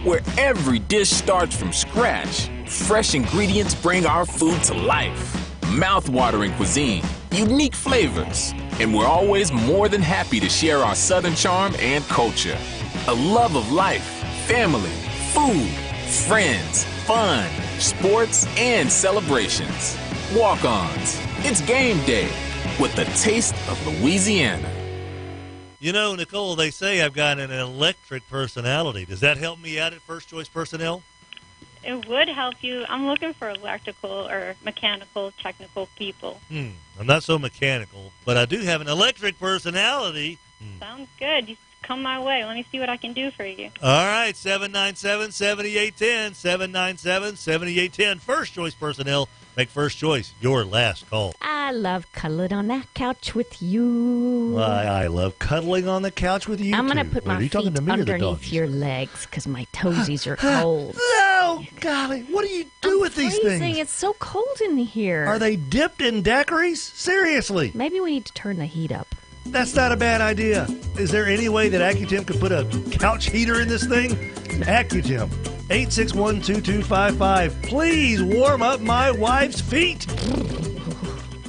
where every dish starts from scratch. Fresh ingredients bring our food to life. Mouth-watering cuisine, unique flavors, and we're always more than happy to share our Southern charm and culture. A love of life, family, food, friends, fun, sports, and celebrations. Walk-Ons. It's game day with the taste of Louisiana. You know, Nicole, they say I've got an electric personality. Does that help me out at First Choice Personnel? It would help you. I'm looking for electrical or mechanical, technical people. I'm not so mechanical, but I do have an electric personality. Sounds good. You come my way. Let me see what I can do for you. All right, 797-7810, 797-7810. First Choice Personnel. Make First Choice your last call. I love cuddling on that couch with you. I love cuddling on the couch with you, I'm going to too. put Wait, my are you talking feet to me or the underneath doggies? your legs because my toesies are cold. No, golly, what do you do with these freezing. things? It's so cold in here. Are they dipped in daiquiris? Seriously. Maybe we need to turn the heat up. That's not a bad idea. Is there any way that Accutem could put a couch heater in this thing? Accutem, 861-2255. Please warm up my wife's feet.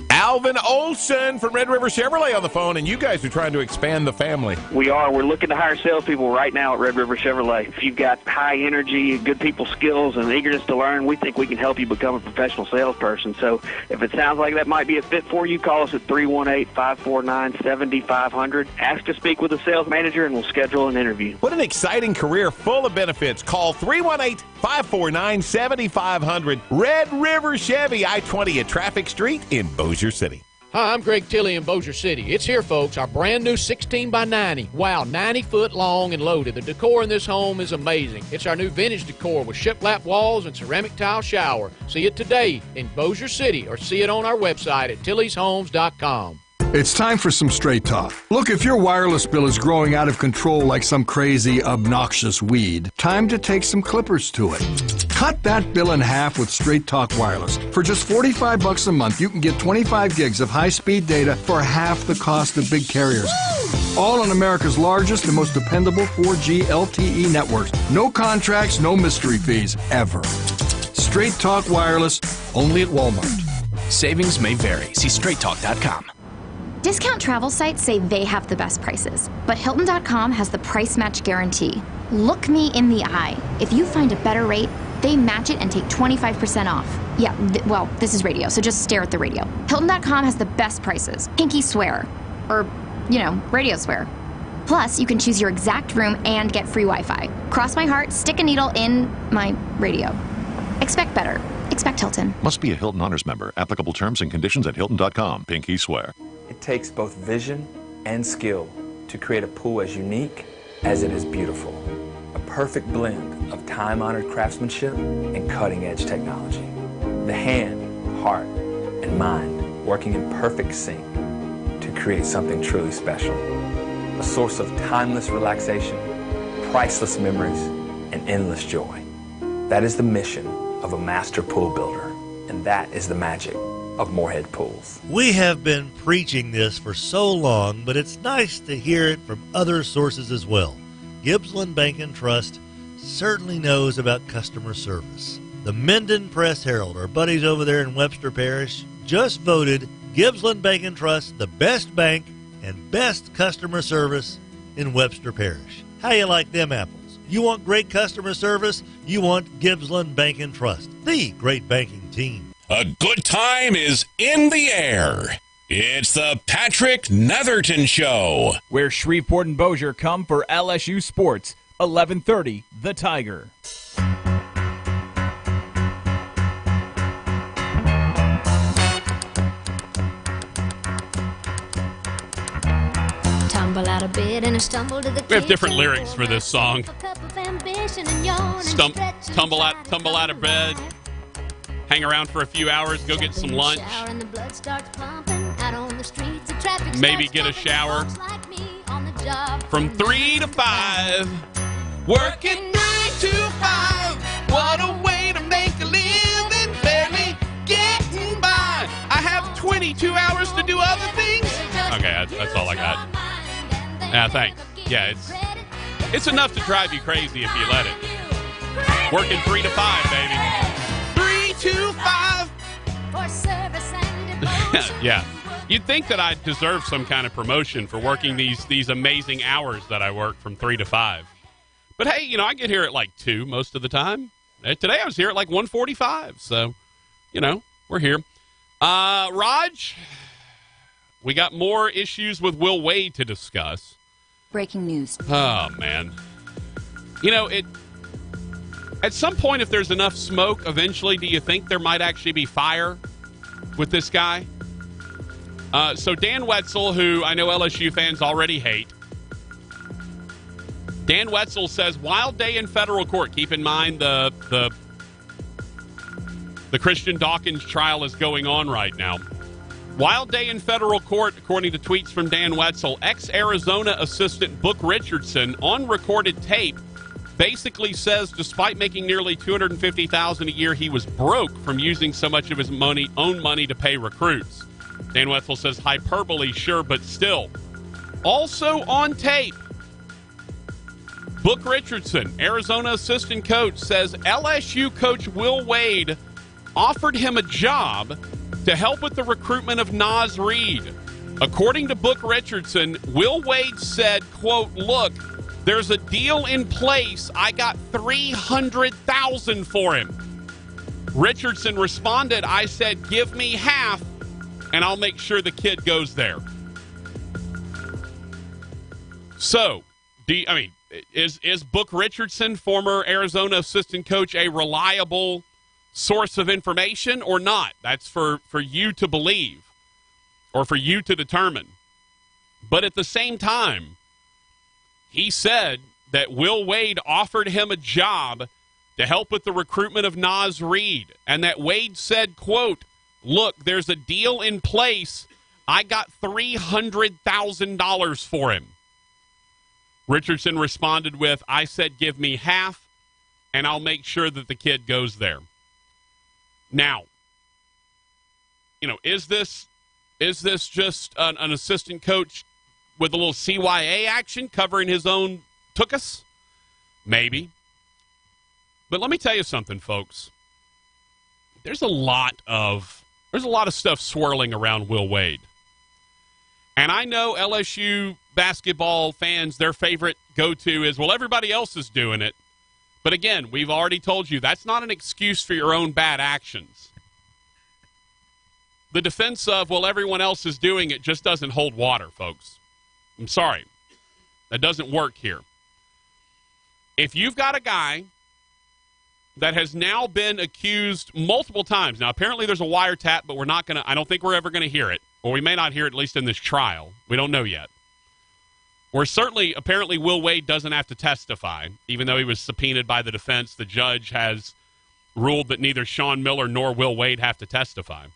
Alvin Olson from Red River Chevrolet on the phone, and you guys are trying to expand the family. We are. We're looking to hire salespeople right now at Red River Chevrolet. If you've got high energy, good people skills, and eagerness to learn, we think we can help you become a professional salesperson. So if it sounds like that might be a fit for you, call us at 318-549-7500. Ask to speak with a sales manager, and we'll schedule an interview. What an exciting career full of benefits. Call 318-549-7500. Red River Chevy, I-20 at Traffic Street in Bossier City. Hi, I'm Greg Tilley in Bossier City. It's here, folks, our brand new 16 by 90. Wow, 90 foot long and loaded. The decor in this home is amazing. It's our new vintage decor with shiplap walls and ceramic tile shower. See it today in Bossier City or see it on our website at tillyshomes.com. It's time for some straight talk. Look, if your wireless bill is growing out of control like some crazy, obnoxious weed, time to take some clippers to it. Cut that bill in half with Straight Talk Wireless. For just $45 a month, you can get 25 gigs of high-speed data for half the cost of big carriers. All on America's largest and most dependable 4G LTE networks. No contracts, no mystery fees, ever. Straight Talk Wireless, only at Walmart. Savings may vary. See straighttalk.com. Discount travel sites say they have the best prices, but Hilton.com has the price match guarantee. Look me in the eye. If you find a better rate, they match it and take 25% off. Yeah, well, this is radio, so just stare at the radio. Hilton.com has the best prices. Pinky swear. Or, radio swear. Plus, you can choose your exact room and get free Wi-Fi. Cross my heart, stick a needle in my radio. Expect better. Expect Hilton. Must be a Hilton Honors member. Applicable terms and conditions at Hilton.com. Pinky swear. It takes both vision and skill to create a pool as unique as it is beautiful. A perfect blend of time-honored craftsmanship and cutting-edge technology. The hand, heart, and mind working in perfect sync to create something truly special. A source of timeless relaxation, priceless memories, and endless joy. That is the mission of a master pool builder, and that is the magic of Moorhead Pools. We have been preaching this for so long, but it's nice to hear it from other sources as well. Gibbsland Bank and Trust certainly knows about customer service. The Minden Press-Herald, our buddies over there in Webster Parish, just voted Gibbsland Bank and Trust the best bank and best customer service in Webster Parish. How you like them apples? You want great customer service? You want Gibbsland Bank and Trust, the great banking team. A good time is in the air. It's the Patrick Netherton Show. Where Shreveport and Bossier come for LSU Sports, 1130 The Tiger. Tumble out of bed and I stumble to the We have different lyrics for this song. Tumble out of bed. hang around for a few hours, go get some lunch, maybe get a shower. From 3 to 5, working 9 to 5. What a way to make a living, barely getting by. I have 22 hours to do other things. Okay, that's all I got. Yeah, thanks. Yeah, it's enough to drive you crazy if you let it. Working 3 to 5, baby. 3 to 5. Yeah. You'd think that I'd deserve some kind of promotion for working these amazing hours that I work from 3 to 5. But hey, I get here at like 2 most of the time. Today I was here at like 1:45. So, we're here. Raj, we got more issues with Will Wade to discuss. Breaking news. Oh, man. At some point, if there's enough smoke, eventually, do you think there might actually be fire with this guy? So Dan Wetzel, who I know LSU fans already hate, Dan Wetzel says, wild day in federal court. Keep in mind the Christian Dawkins trial is going on right now. Wild day in federal court, according to tweets from Dan Wetzel. Ex-Arizona assistant Book Richardson, on recorded tape, basically says despite making nearly $250,000 a year, he was broke from using so much of his own money to pay recruits. Dan Wetzel says hyperbole, sure, but still. Also on tape, Book Richardson, Arizona assistant coach, says LSU coach Will Wade offered him a job to help with the recruitment of Naz Reid. According to Book Richardson, Will Wade said, quote, look, there's a deal in place. I got $300,000 for him. Richardson responded, I said, give me half, and I'll make sure the kid goes there. So, is Book Richardson, former Arizona assistant coach, a reliable source of information or not? That's for you to believe or for you to determine. But at the same time, he said that Will Wade offered him a job to help with the recruitment of Naz Reid, and that Wade said, quote, look, there's a deal in place. I got $300,000 for him. Richardson responded with, I said give me half, and I'll make sure that the kid goes there. Now, is this just an assistant coach with a little CYA action covering his own tookus? Maybe. But let me tell you something, folks. There's a lot of stuff swirling around Will Wade. And I know LSU basketball fans, their favorite go-to is, well, everybody else is doing it. But again, we've already told you that's not an excuse for your own bad actions. The defense of, well, everyone else is doing it just doesn't hold water, folks. I'm sorry. That doesn't work here. If you've got a guy that has now been accused multiple times, now apparently there's a wiretap, but I don't think we're ever going to hear it, or we may not hear it at least in this trial. We don't know yet. Or certainly, apparently Will Wade doesn't have to testify, even though he was subpoenaed by the defense. The judge has ruled that neither Sean Miller nor Will Wade have to testify.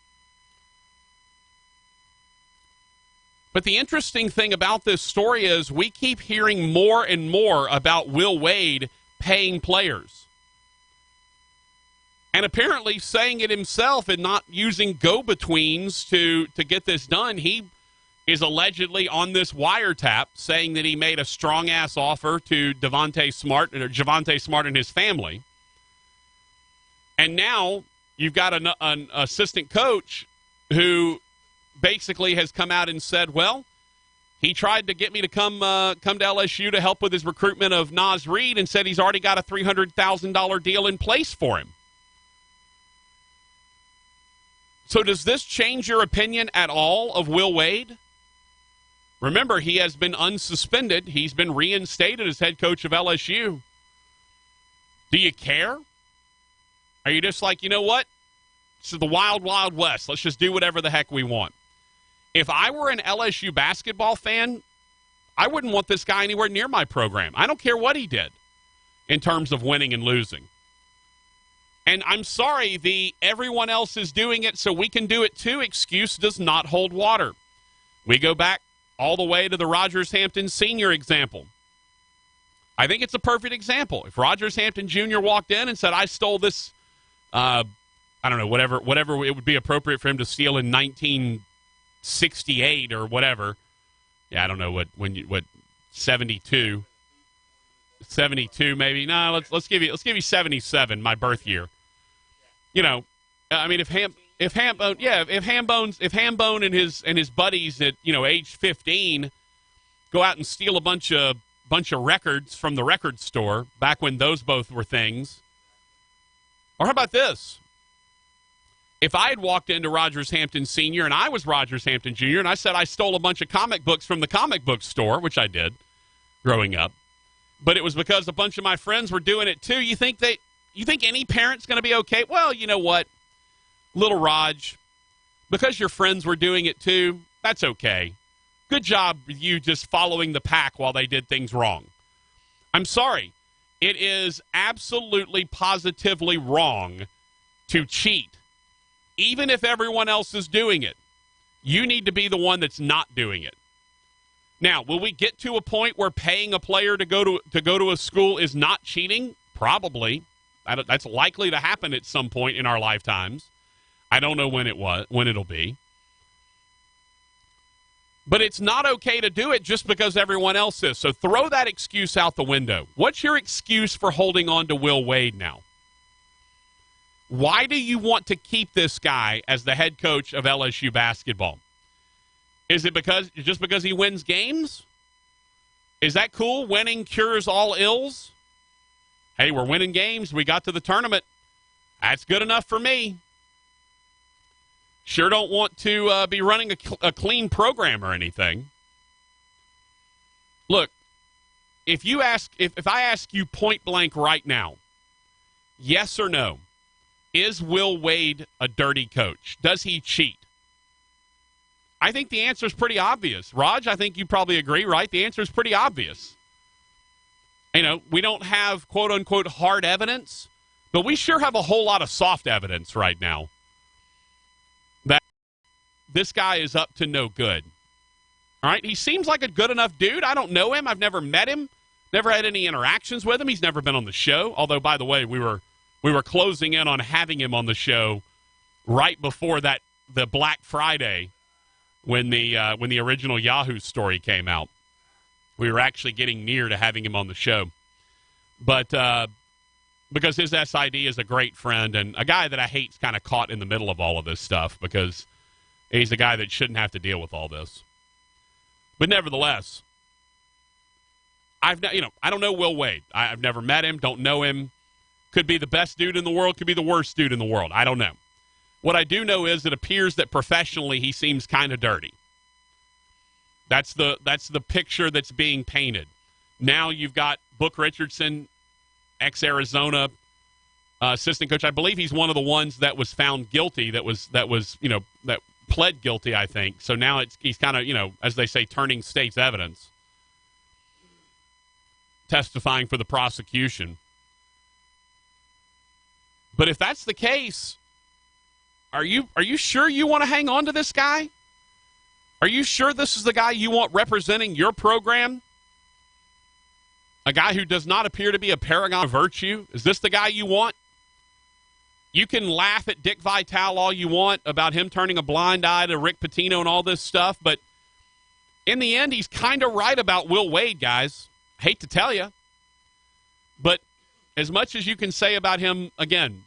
But the interesting thing about this story is we keep hearing more and more about Will Wade paying players. And apparently saying it himself and not using go-betweens to get this done. He is allegedly on this wiretap saying that he made a strong-ass offer to Javonte Smart and his family. And now you've got an assistant coach who basically has come out and said, well, he tried to get me to come to LSU to help with his recruitment of Naz Reid and said he's already got a $300,000 deal in place for him. So does this change your opinion at all of Will Wade? Remember, he has been unsuspended. He's been reinstated as head coach of LSU. Do you care? Are you just like, you know what? This is the wild, wild west. Let's just do whatever the heck we want. If I were an LSU basketball fan, I wouldn't want this guy anywhere near my program. I don't care what he did in terms of winning and losing. And I'm sorry, the everyone else is doing it so we can do it too excuse does not hold water. We go back all the way to the Rogers Hampton Sr. example. I think it's a perfect example. If Rogers Hampton Jr. walked in and said, I stole this, I don't know, whatever it would be appropriate for him to steal in 1968 or whatever. Yeah, I don't know what 72 maybe. No, let's give you 77, my birth year. You know, I mean, if Hambone and his buddies at, you know, age 15 go out and steal a bunch of records from the record store back when those both were things. Or how about this? If I had walked into Rogers Hampton Sr. and I was Rogers Hampton Jr. and I said I stole a bunch of comic books from the comic book store, which I did growing up, but it was because a bunch of my friends were doing it too, you think any parent's going to be okay? Well, you know what, little Raj, because your friends were doing it too, that's okay. Good job, you just following the pack while they did things wrong. I'm sorry. It is absolutely, positively wrong to cheat. Even if everyone else is doing it, you need to be the one that's not doing it. Now, will we get to a point where paying a player to go to a school is not cheating? Probably. That's likely to happen at some point in our lifetimes. I don't know when it'll be. But it's not okay to do it just because everyone else is. So throw that excuse out the window. What's your excuse for holding on to Will Wade now? Why do you want to keep this guy as the head coach of LSU basketball? Is it just because he wins games? Is that cool? Winning cures all ills? Hey, we're winning games. We got to the tournament. That's good enough for me. Sure don't want to be running a clean program or anything. Look, if I ask you point blank right now, yes or no, is Will Wade a dirty coach? Does he cheat? I think the answer is pretty obvious. Raj, I think you probably agree, right? The answer is pretty obvious. You know, we don't have quote-unquote hard evidence, but we sure have a whole lot of soft evidence right now that this guy is up to no good. All right? He seems like a good enough dude. I don't know him. I've never met him. Never had any interactions with him. He's never been on the show. Although, by the way, we were closing in on having him on the show right before the Black Friday when the original Yahoo story came out. We were actually getting near to having him on the show. But because his SID is a great friend and a guy that I hate's kind of caught in the middle of all of this stuff because he's a guy that shouldn't have to deal with all this. But nevertheless, I don't know Will Wade. I've never met him, don't know him. Could be the best dude in the world, could be the worst dude in the world. I don't know. What I do know is it appears that professionally he seems kind of dirty. That's the picture that's being painted. Now you've got Book Richardson, ex-Arizona assistant coach. I believe he's one of the ones that was found guilty. That pled guilty. I think so. Now he's kind of as they say, turning state's evidence, testifying for the prosecution. But if that's the case, are you sure you want to hang on to this guy? Are you sure this is the guy you want representing your program? A guy who does not appear to be a paragon of virtue? Is this the guy you want? You can laugh at Dick Vitale all you want about him turning a blind eye to Rick Pitino and all this stuff, but in the end, he's kind of right about Will Wade, guys. Hate to tell you. But as much as you can say about him, again,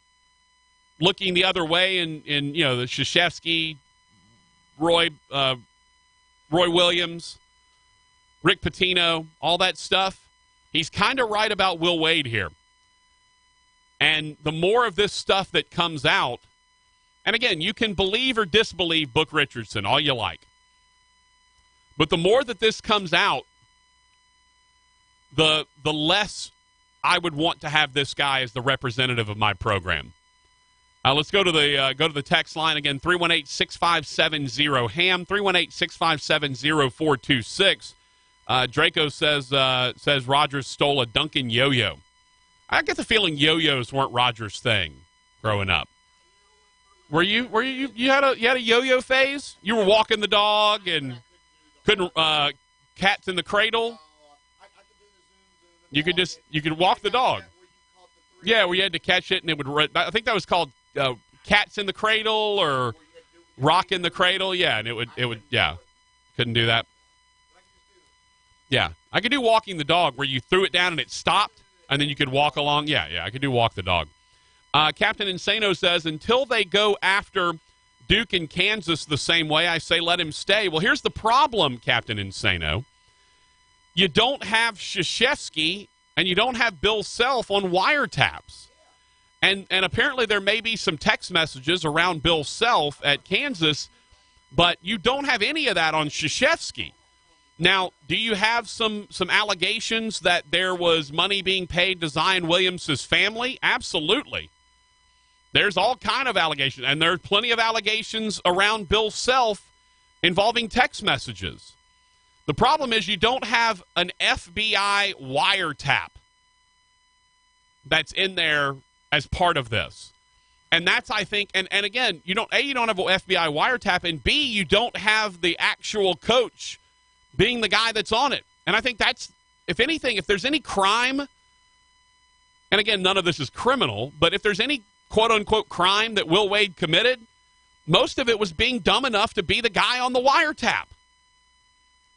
looking the other way in the Krzyzewski, Roy Williams, Rick Pitino, all that stuff, he's kind of right about Will Wade here. And the more of this stuff that comes out, and again, you can believe or disbelieve Book Richardson, all you like. But the more that this comes out, the less I would want to have this guy as the representative of my program. Let's go to the text line again, 318-657-0HAM, 318-657-0426. Draco says Rogers stole a Duncan yo-yo. I get the feeling yo-yos weren't Rogers' thing. growing up. Were you had a yo-yo phase? You were walking the dog and couldn't cats in the cradle. You could walk the dog. Yeah, where you had to catch it and it would. I think that was called cats in the cradle or rock in the cradle. Yeah, and it would. Yeah, couldn't do that. Yeah, I could do walking the dog where you threw it down and it stopped and then you could walk along. Yeah, I could do walk the dog. Captain Insano says, until they go after Duke and Kansas the same way, I say let him stay. Well, here's the problem, Captain Insano. You don't have Krzyzewski and you don't have Bill Self on wiretaps. And apparently there may be some text messages around Bill Self at Kansas, but you don't have any of that on Krzyzewski. Now, do you have some allegations that there was money being paid to Zion Williams' family? Absolutely. There's all kind of allegations, and there's plenty of allegations around Bill Self involving text messages. The problem is you don't have an FBI wiretap that's in there as part of this. And that's, I think, and again, you don't have an FBI wiretap, and B, you don't have the actual coach being the guy that's on it. And I think that's, if anything, if there's any crime, and again, none of this is criminal, but if there's any quote-unquote crime that Will Wade committed, most of it was being dumb enough to be the guy on the wiretap.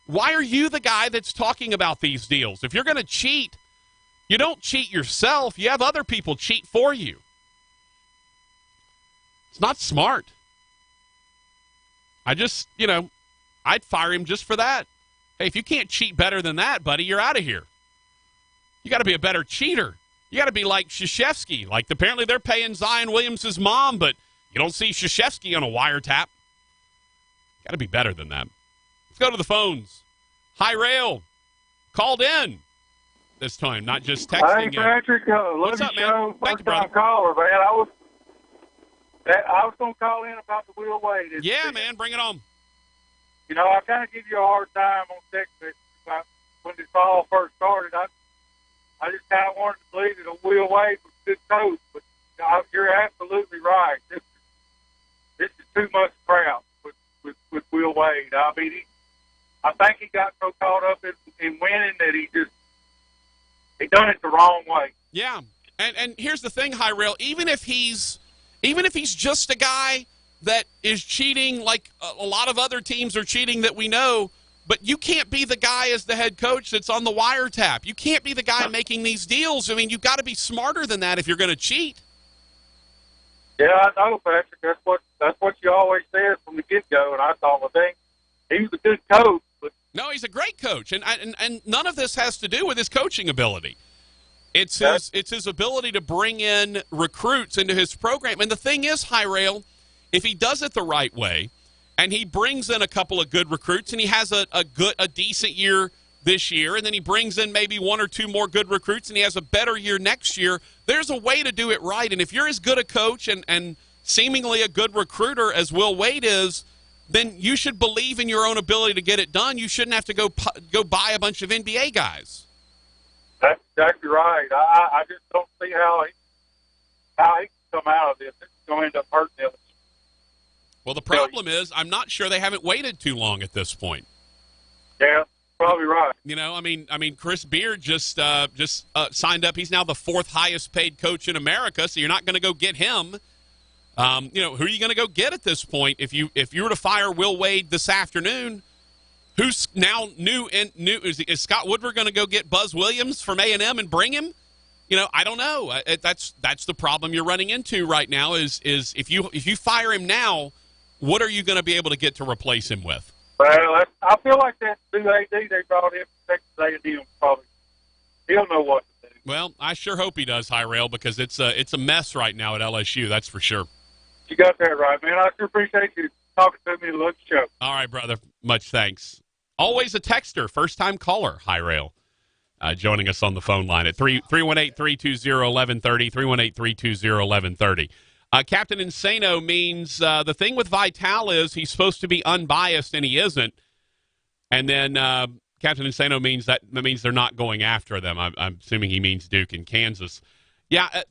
Why are you the guy that's talking about these deals? If you're going to cheat, you don't cheat yourself. You have other people cheat for you. It's not smart. I'd fire him just for that. Hey, if you can't cheat better than that, buddy, you're out of here. You got to be a better cheater. You got to be like Krzyzewski. Like, apparently they're paying Zion Williams' mom, but you don't see Krzyzewski on a wiretap. Got to be better than that. Let's go to the phones. Hi, Rail. Called in this time, not just texting. Hey, Patrick. What's up, man? Thank you, brother. Caller, man. I was going to call in about the Will Wade. Yeah, man. Bring it on. You know, I kind of give you a hard time on text messages when this all first started. I just kind of wanted to believe that Will Wade was a good coach, but you're absolutely right. This is too much crap with Will Wade. I mean, I think he got so caught up in winning that he done it the wrong way. Yeah, and here's the thing, High Rail. Even if he's just a guy that is cheating like a lot of other teams are cheating that we know, but you can't be the guy as the head coach that's on the wiretap. You can't be the guy making these deals. I mean, you've got to be smarter than that if you're going to cheat. Yeah, I know, Patrick. That's what you always said from the get-go, and I thought, well, dang, he was a good coach. But no, he's a great coach, and none of this has to do with his coaching ability. It's his ability to bring in recruits into his program. And the thing is, High Rail, if he does it the right way, and he brings in a couple of good recruits, and he has a decent year this year, and then he brings in maybe one or two more good recruits, and he has a better year next year, there's a way to do it right. And if you're as good a coach and seemingly a good recruiter as Will Wade is, then you should believe in your own ability to get it done. You shouldn't have to go buy a bunch of NBA guys. That's exactly right. I just don't see how he can come out of this. It's going to end up hurting him. Well, the problem is I'm not sure they haven't waited too long at this point. Yeah, probably right. You know, I mean, Chris Beard just signed up. He's now the fourth highest paid coach in America, so you're not going to go get him. Who are you going to go get at this point? If you were to fire Will Wade this afternoon, who's now new? Is Scott Woodward going to go get Buzz Williams from A&M and bring him? You know, I don't know. That's the problem you're running into right now. Is if you fire him now, what are you going to be able to get to replace him with? Well, I feel like that new AD they brought in from Texas A&M probably he'll know what to do. Well, I sure hope he does, High Rail, because it's a mess right now at LSU. That's for sure. You got that right, man. I sure appreciate you talking to me and love the show. All right, brother. Much thanks. Always a texter, first-time caller, High Rail, joining us on the phone line at 318-320-1130, 318-320-1130. Captain Insano means the thing with Vital is he's supposed to be unbiased, and he isn't. And then Captain Insano means that means they're not going after them. I'm assuming he means Duke and Kansas. Yeah,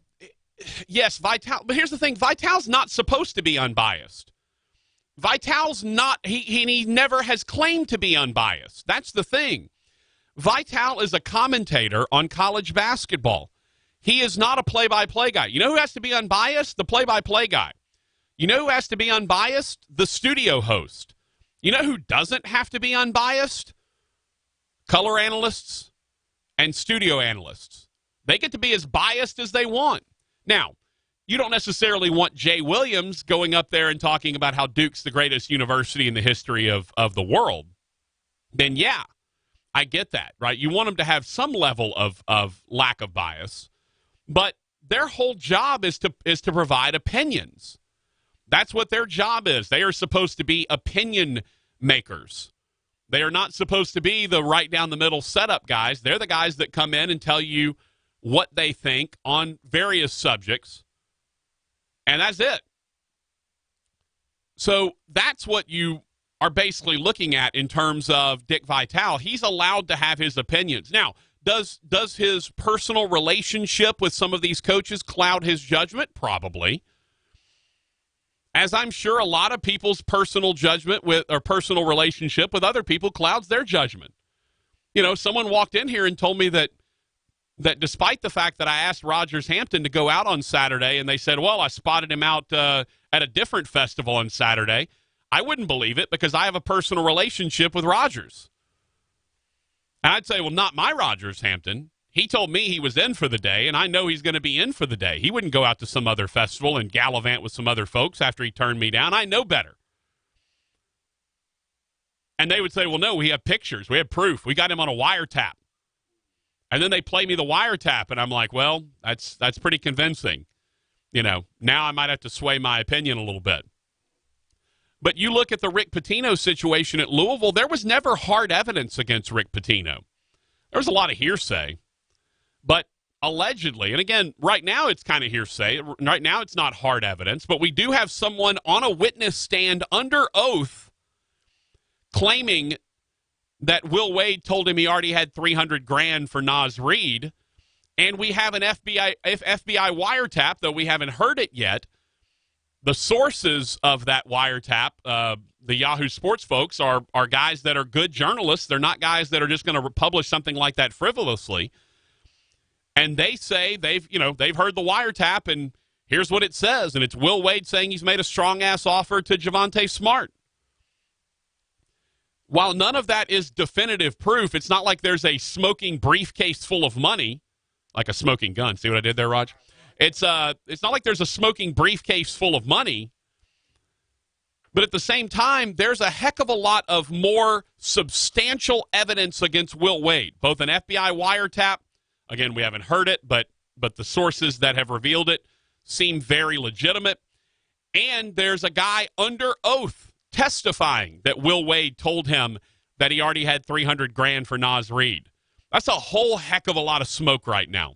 yes, Vital. But here's the thing: Vital's not supposed to be unbiased. Vital's not. He never has claimed to be unbiased. That's the thing. Vital is a commentator on college basketball. He is not a play-by-play guy. You know who has to be unbiased? The play-by-play guy. You know who has to be unbiased? The studio host. You know who doesn't have to be unbiased? Color analysts and studio analysts. They get to be as biased as they want. Now, you don't necessarily want Jay Williams going up there and talking about how Duke's the greatest university in the history of the world. Then, yeah, I get that, right? You want them to have some level of lack of bias. But their whole job is to provide opinions. That's what their job is. They are supposed to be opinion makers. They are not supposed to be the right down the middle setup guys. They're the guys that come in and tell you what they think on various subjects. And that's it. So that's what you are basically looking at in terms of Dick Vitale. He's allowed to have his opinions. Now, does his personal relationship with some of these coaches cloud his judgment? Probably. As I'm sure a lot of people's personal judgment or personal relationship with other people clouds their judgment. You know, someone walked in here and told me that despite the fact that I asked Rogers Hampton to go out on Saturday and they said, well, I spotted him out at a different festival on Saturday, I wouldn't believe it because I have a personal relationship with Rogers. And I'd say, well, not my Rogers Hampton. He told me he was in for the day, and I know he's going to be in for the day. He wouldn't go out to some other festival and gallivant with some other folks after he turned me down. I know better. And they would say, well, no, we have pictures. We have proof. We got him on a wiretap. And then they play me the wiretap, and I'm like, well, that's pretty convincing. You know, now I might have to sway my opinion a little bit. But you look at the Rick Pitino situation at Louisville, there was never hard evidence against Rick Pitino. There was a lot of hearsay. But allegedly, and again, right now it's kind of hearsay. Right now it's not hard evidence, but we do have someone on a witness stand under oath claiming that Will Wade told him he already had $300,000 for Naz Reid, and we have an FBI wiretap, though we haven't heard it yet. The sources of that wiretap, the Yahoo Sports folks, are guys that are good journalists. They're not guys that are just going to publish something like that frivolously. And they say they've heard the wiretap, and here's what it says. And it's Will Wade saying he's made a strong-ass offer to Javonte Smart. While none of that is definitive proof, it's not like there's a smoking briefcase full of money, like a smoking gun. See what I did there, Raj? It's not like there's a smoking briefcase full of money. But at the same time, there's a heck of a lot of more substantial evidence against Will Wade, both an FBI wiretap. Again, we haven't heard it, but the sources that have revealed it seem very legitimate. And there's a guy under oath testifying that Will Wade told him that he already had $300,000 for Naz Reid. That's a whole heck of a lot of smoke right now.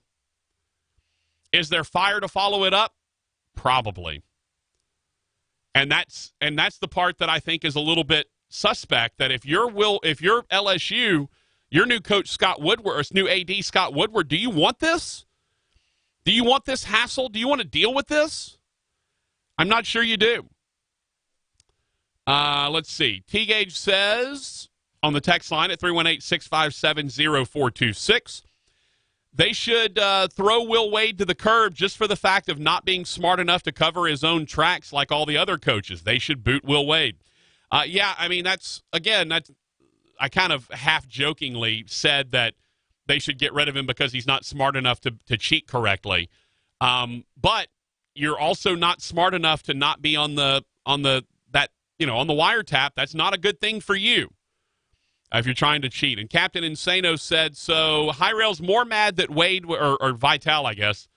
Is there fire to follow it up? Probably. And that's the part that I think is a little bit suspect, that if you're LSU, your new coach Scott Woodward, or new AD Scott Woodward, do you want this? Do you want this hassle? Do you want to deal with this? I'm not sure you do. Let's see. T-Gage says on the text line at 318-657-0426, they should throw Will Wade to the curb just for the fact of not being smart enough to cover his own tracks like all the other coaches. They should boot Will Wade. Yeah, I mean, that's I kind of half-jokingly said that they should get rid of him because he's not smart enough to cheat correctly. But you're also not smart enough to not be on the wiretap. That's not a good thing for you if you're trying to cheat. And Captain Insano said, so Hi-Rail's more mad that Wade, or Vitale, I guess,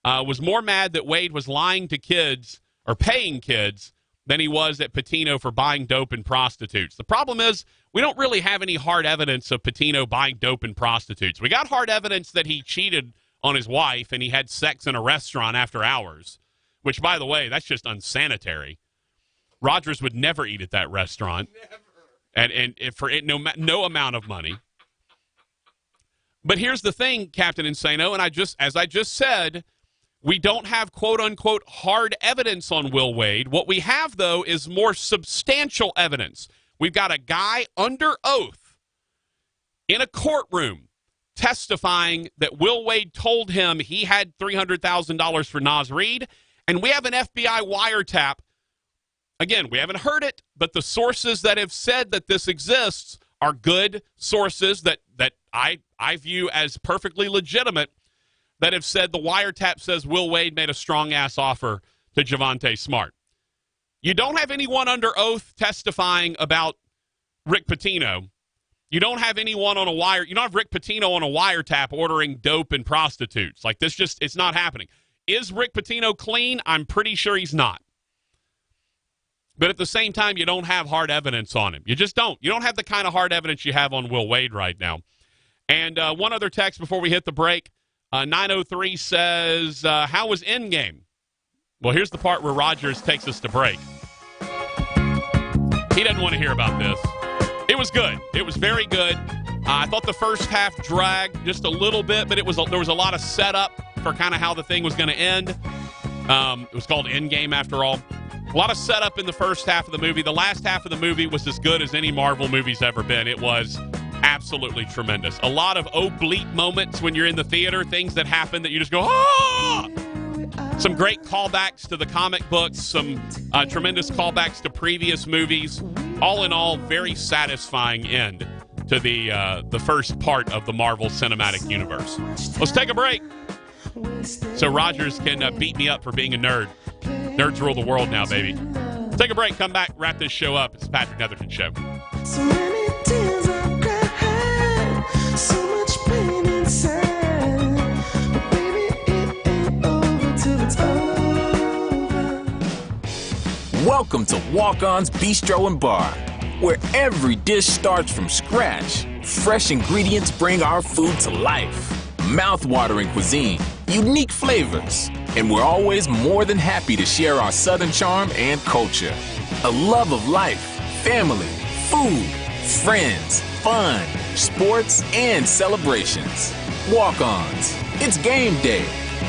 was more mad that Wade was lying to kids or paying kids than he was at Pitino for buying dope and prostitutes. The problem is we don't really have any hard evidence of Pitino buying dope and prostitutes. We got hard evidence that he cheated on his wife and he had sex in a restaurant after hours, which, by the way, that's just unsanitary. Rogers would never eat at that restaurant. Never. And for it, no amount of money. But here's the thing, Captain Insano, and as I just said, We don't have quote-unquote hard evidence on Will Wade. What we have, though, is more substantial evidence. We've got a guy under oath in a courtroom testifying that Will Wade told him he had $300,000 for Naz Reid, and we have an FBI wiretap. Again, we haven't heard it, but the sources that have said that this exists are good sources that I view as perfectly legitimate, that have said the wiretap says Will Wade made a strong-ass offer to Javonte Smart. You don't have anyone under oath testifying about Rick Pitino. You don't have anyone on a wire. You don't have Rick Pitino on a wiretap ordering dope and prostitutes. Like, this just, it's not happening. Is Rick Pitino clean? I'm pretty sure he's not. But at the same time, you don't have hard evidence on him. You just don't. You don't have the kind of hard evidence you have on Will Wade right now. And one other text before we hit the break. 903 says, how was Endgame? Well, here's the part where Rogers takes us to break. He doesn't want to hear about this. It was good. It was very good. I thought the first half dragged just a little bit, but there was a lot of setup for kind of how the thing was going to end. It was called Endgame, after all. A lot of setup in the first half of the movie. The last half of the movie was as good as any Marvel movie's ever been. It was absolutely tremendous. A lot of oblique moments when you're in the theater, things that happen that you just go, ah! Some great callbacks to the comic books, some tremendous callbacks to previous movies. All in all, very satisfying end to the first part of the Marvel Cinematic Universe. Let's take a break so Rogers can beat me up for being a nerd. Nerds rule the world now, baby. Take a break, come back, wrap this show up. It's the Patrick Netherton Show. So many tears I've cried, so much pain inside. But baby, it ain't over till it's over. Welcome to Walk-On's Bistro and Bar, where every dish starts from scratch. Fresh ingredients bring our food to life. Mouth-watering cuisine, unique flavors, and we're always more than happy to share our Southern charm and culture. A love of life, family, food, friends, fun, sports, and celebrations. Walk-Ons. It's game day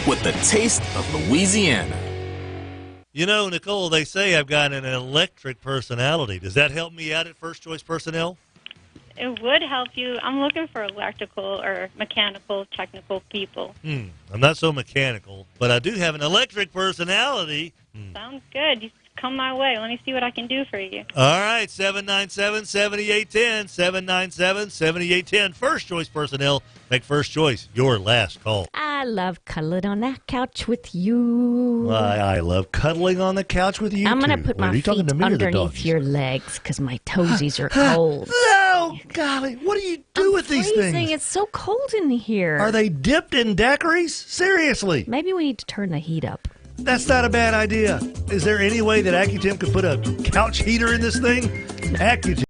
with the taste of Louisiana. You know, Nicole, they say I've got an electric personality. Does that help me out at First Choice Personnel? It would help you. I'm looking for electrical or mechanical, technical people. I'm not so mechanical, but I do have an electric personality. Sounds good. You come my way. Let me see what I can do for you. All right, 797-7810, 797-7810. First Choice Personnel, make First Choice your last call. I love cuddling on that couch with you. I love cuddling on the couch with you, I'm going too. to put Wait, my are you talking feet to me or the underneath dogs? your legs because my toesies are cold. No, golly, what do you do with these freezing. things? It's so cold in here. Are they dipped in daiquiris? Seriously. Maybe we need to turn the heat up. That's not a bad idea. Is there any way that Accutem could put a couch heater in this thing? Accutem.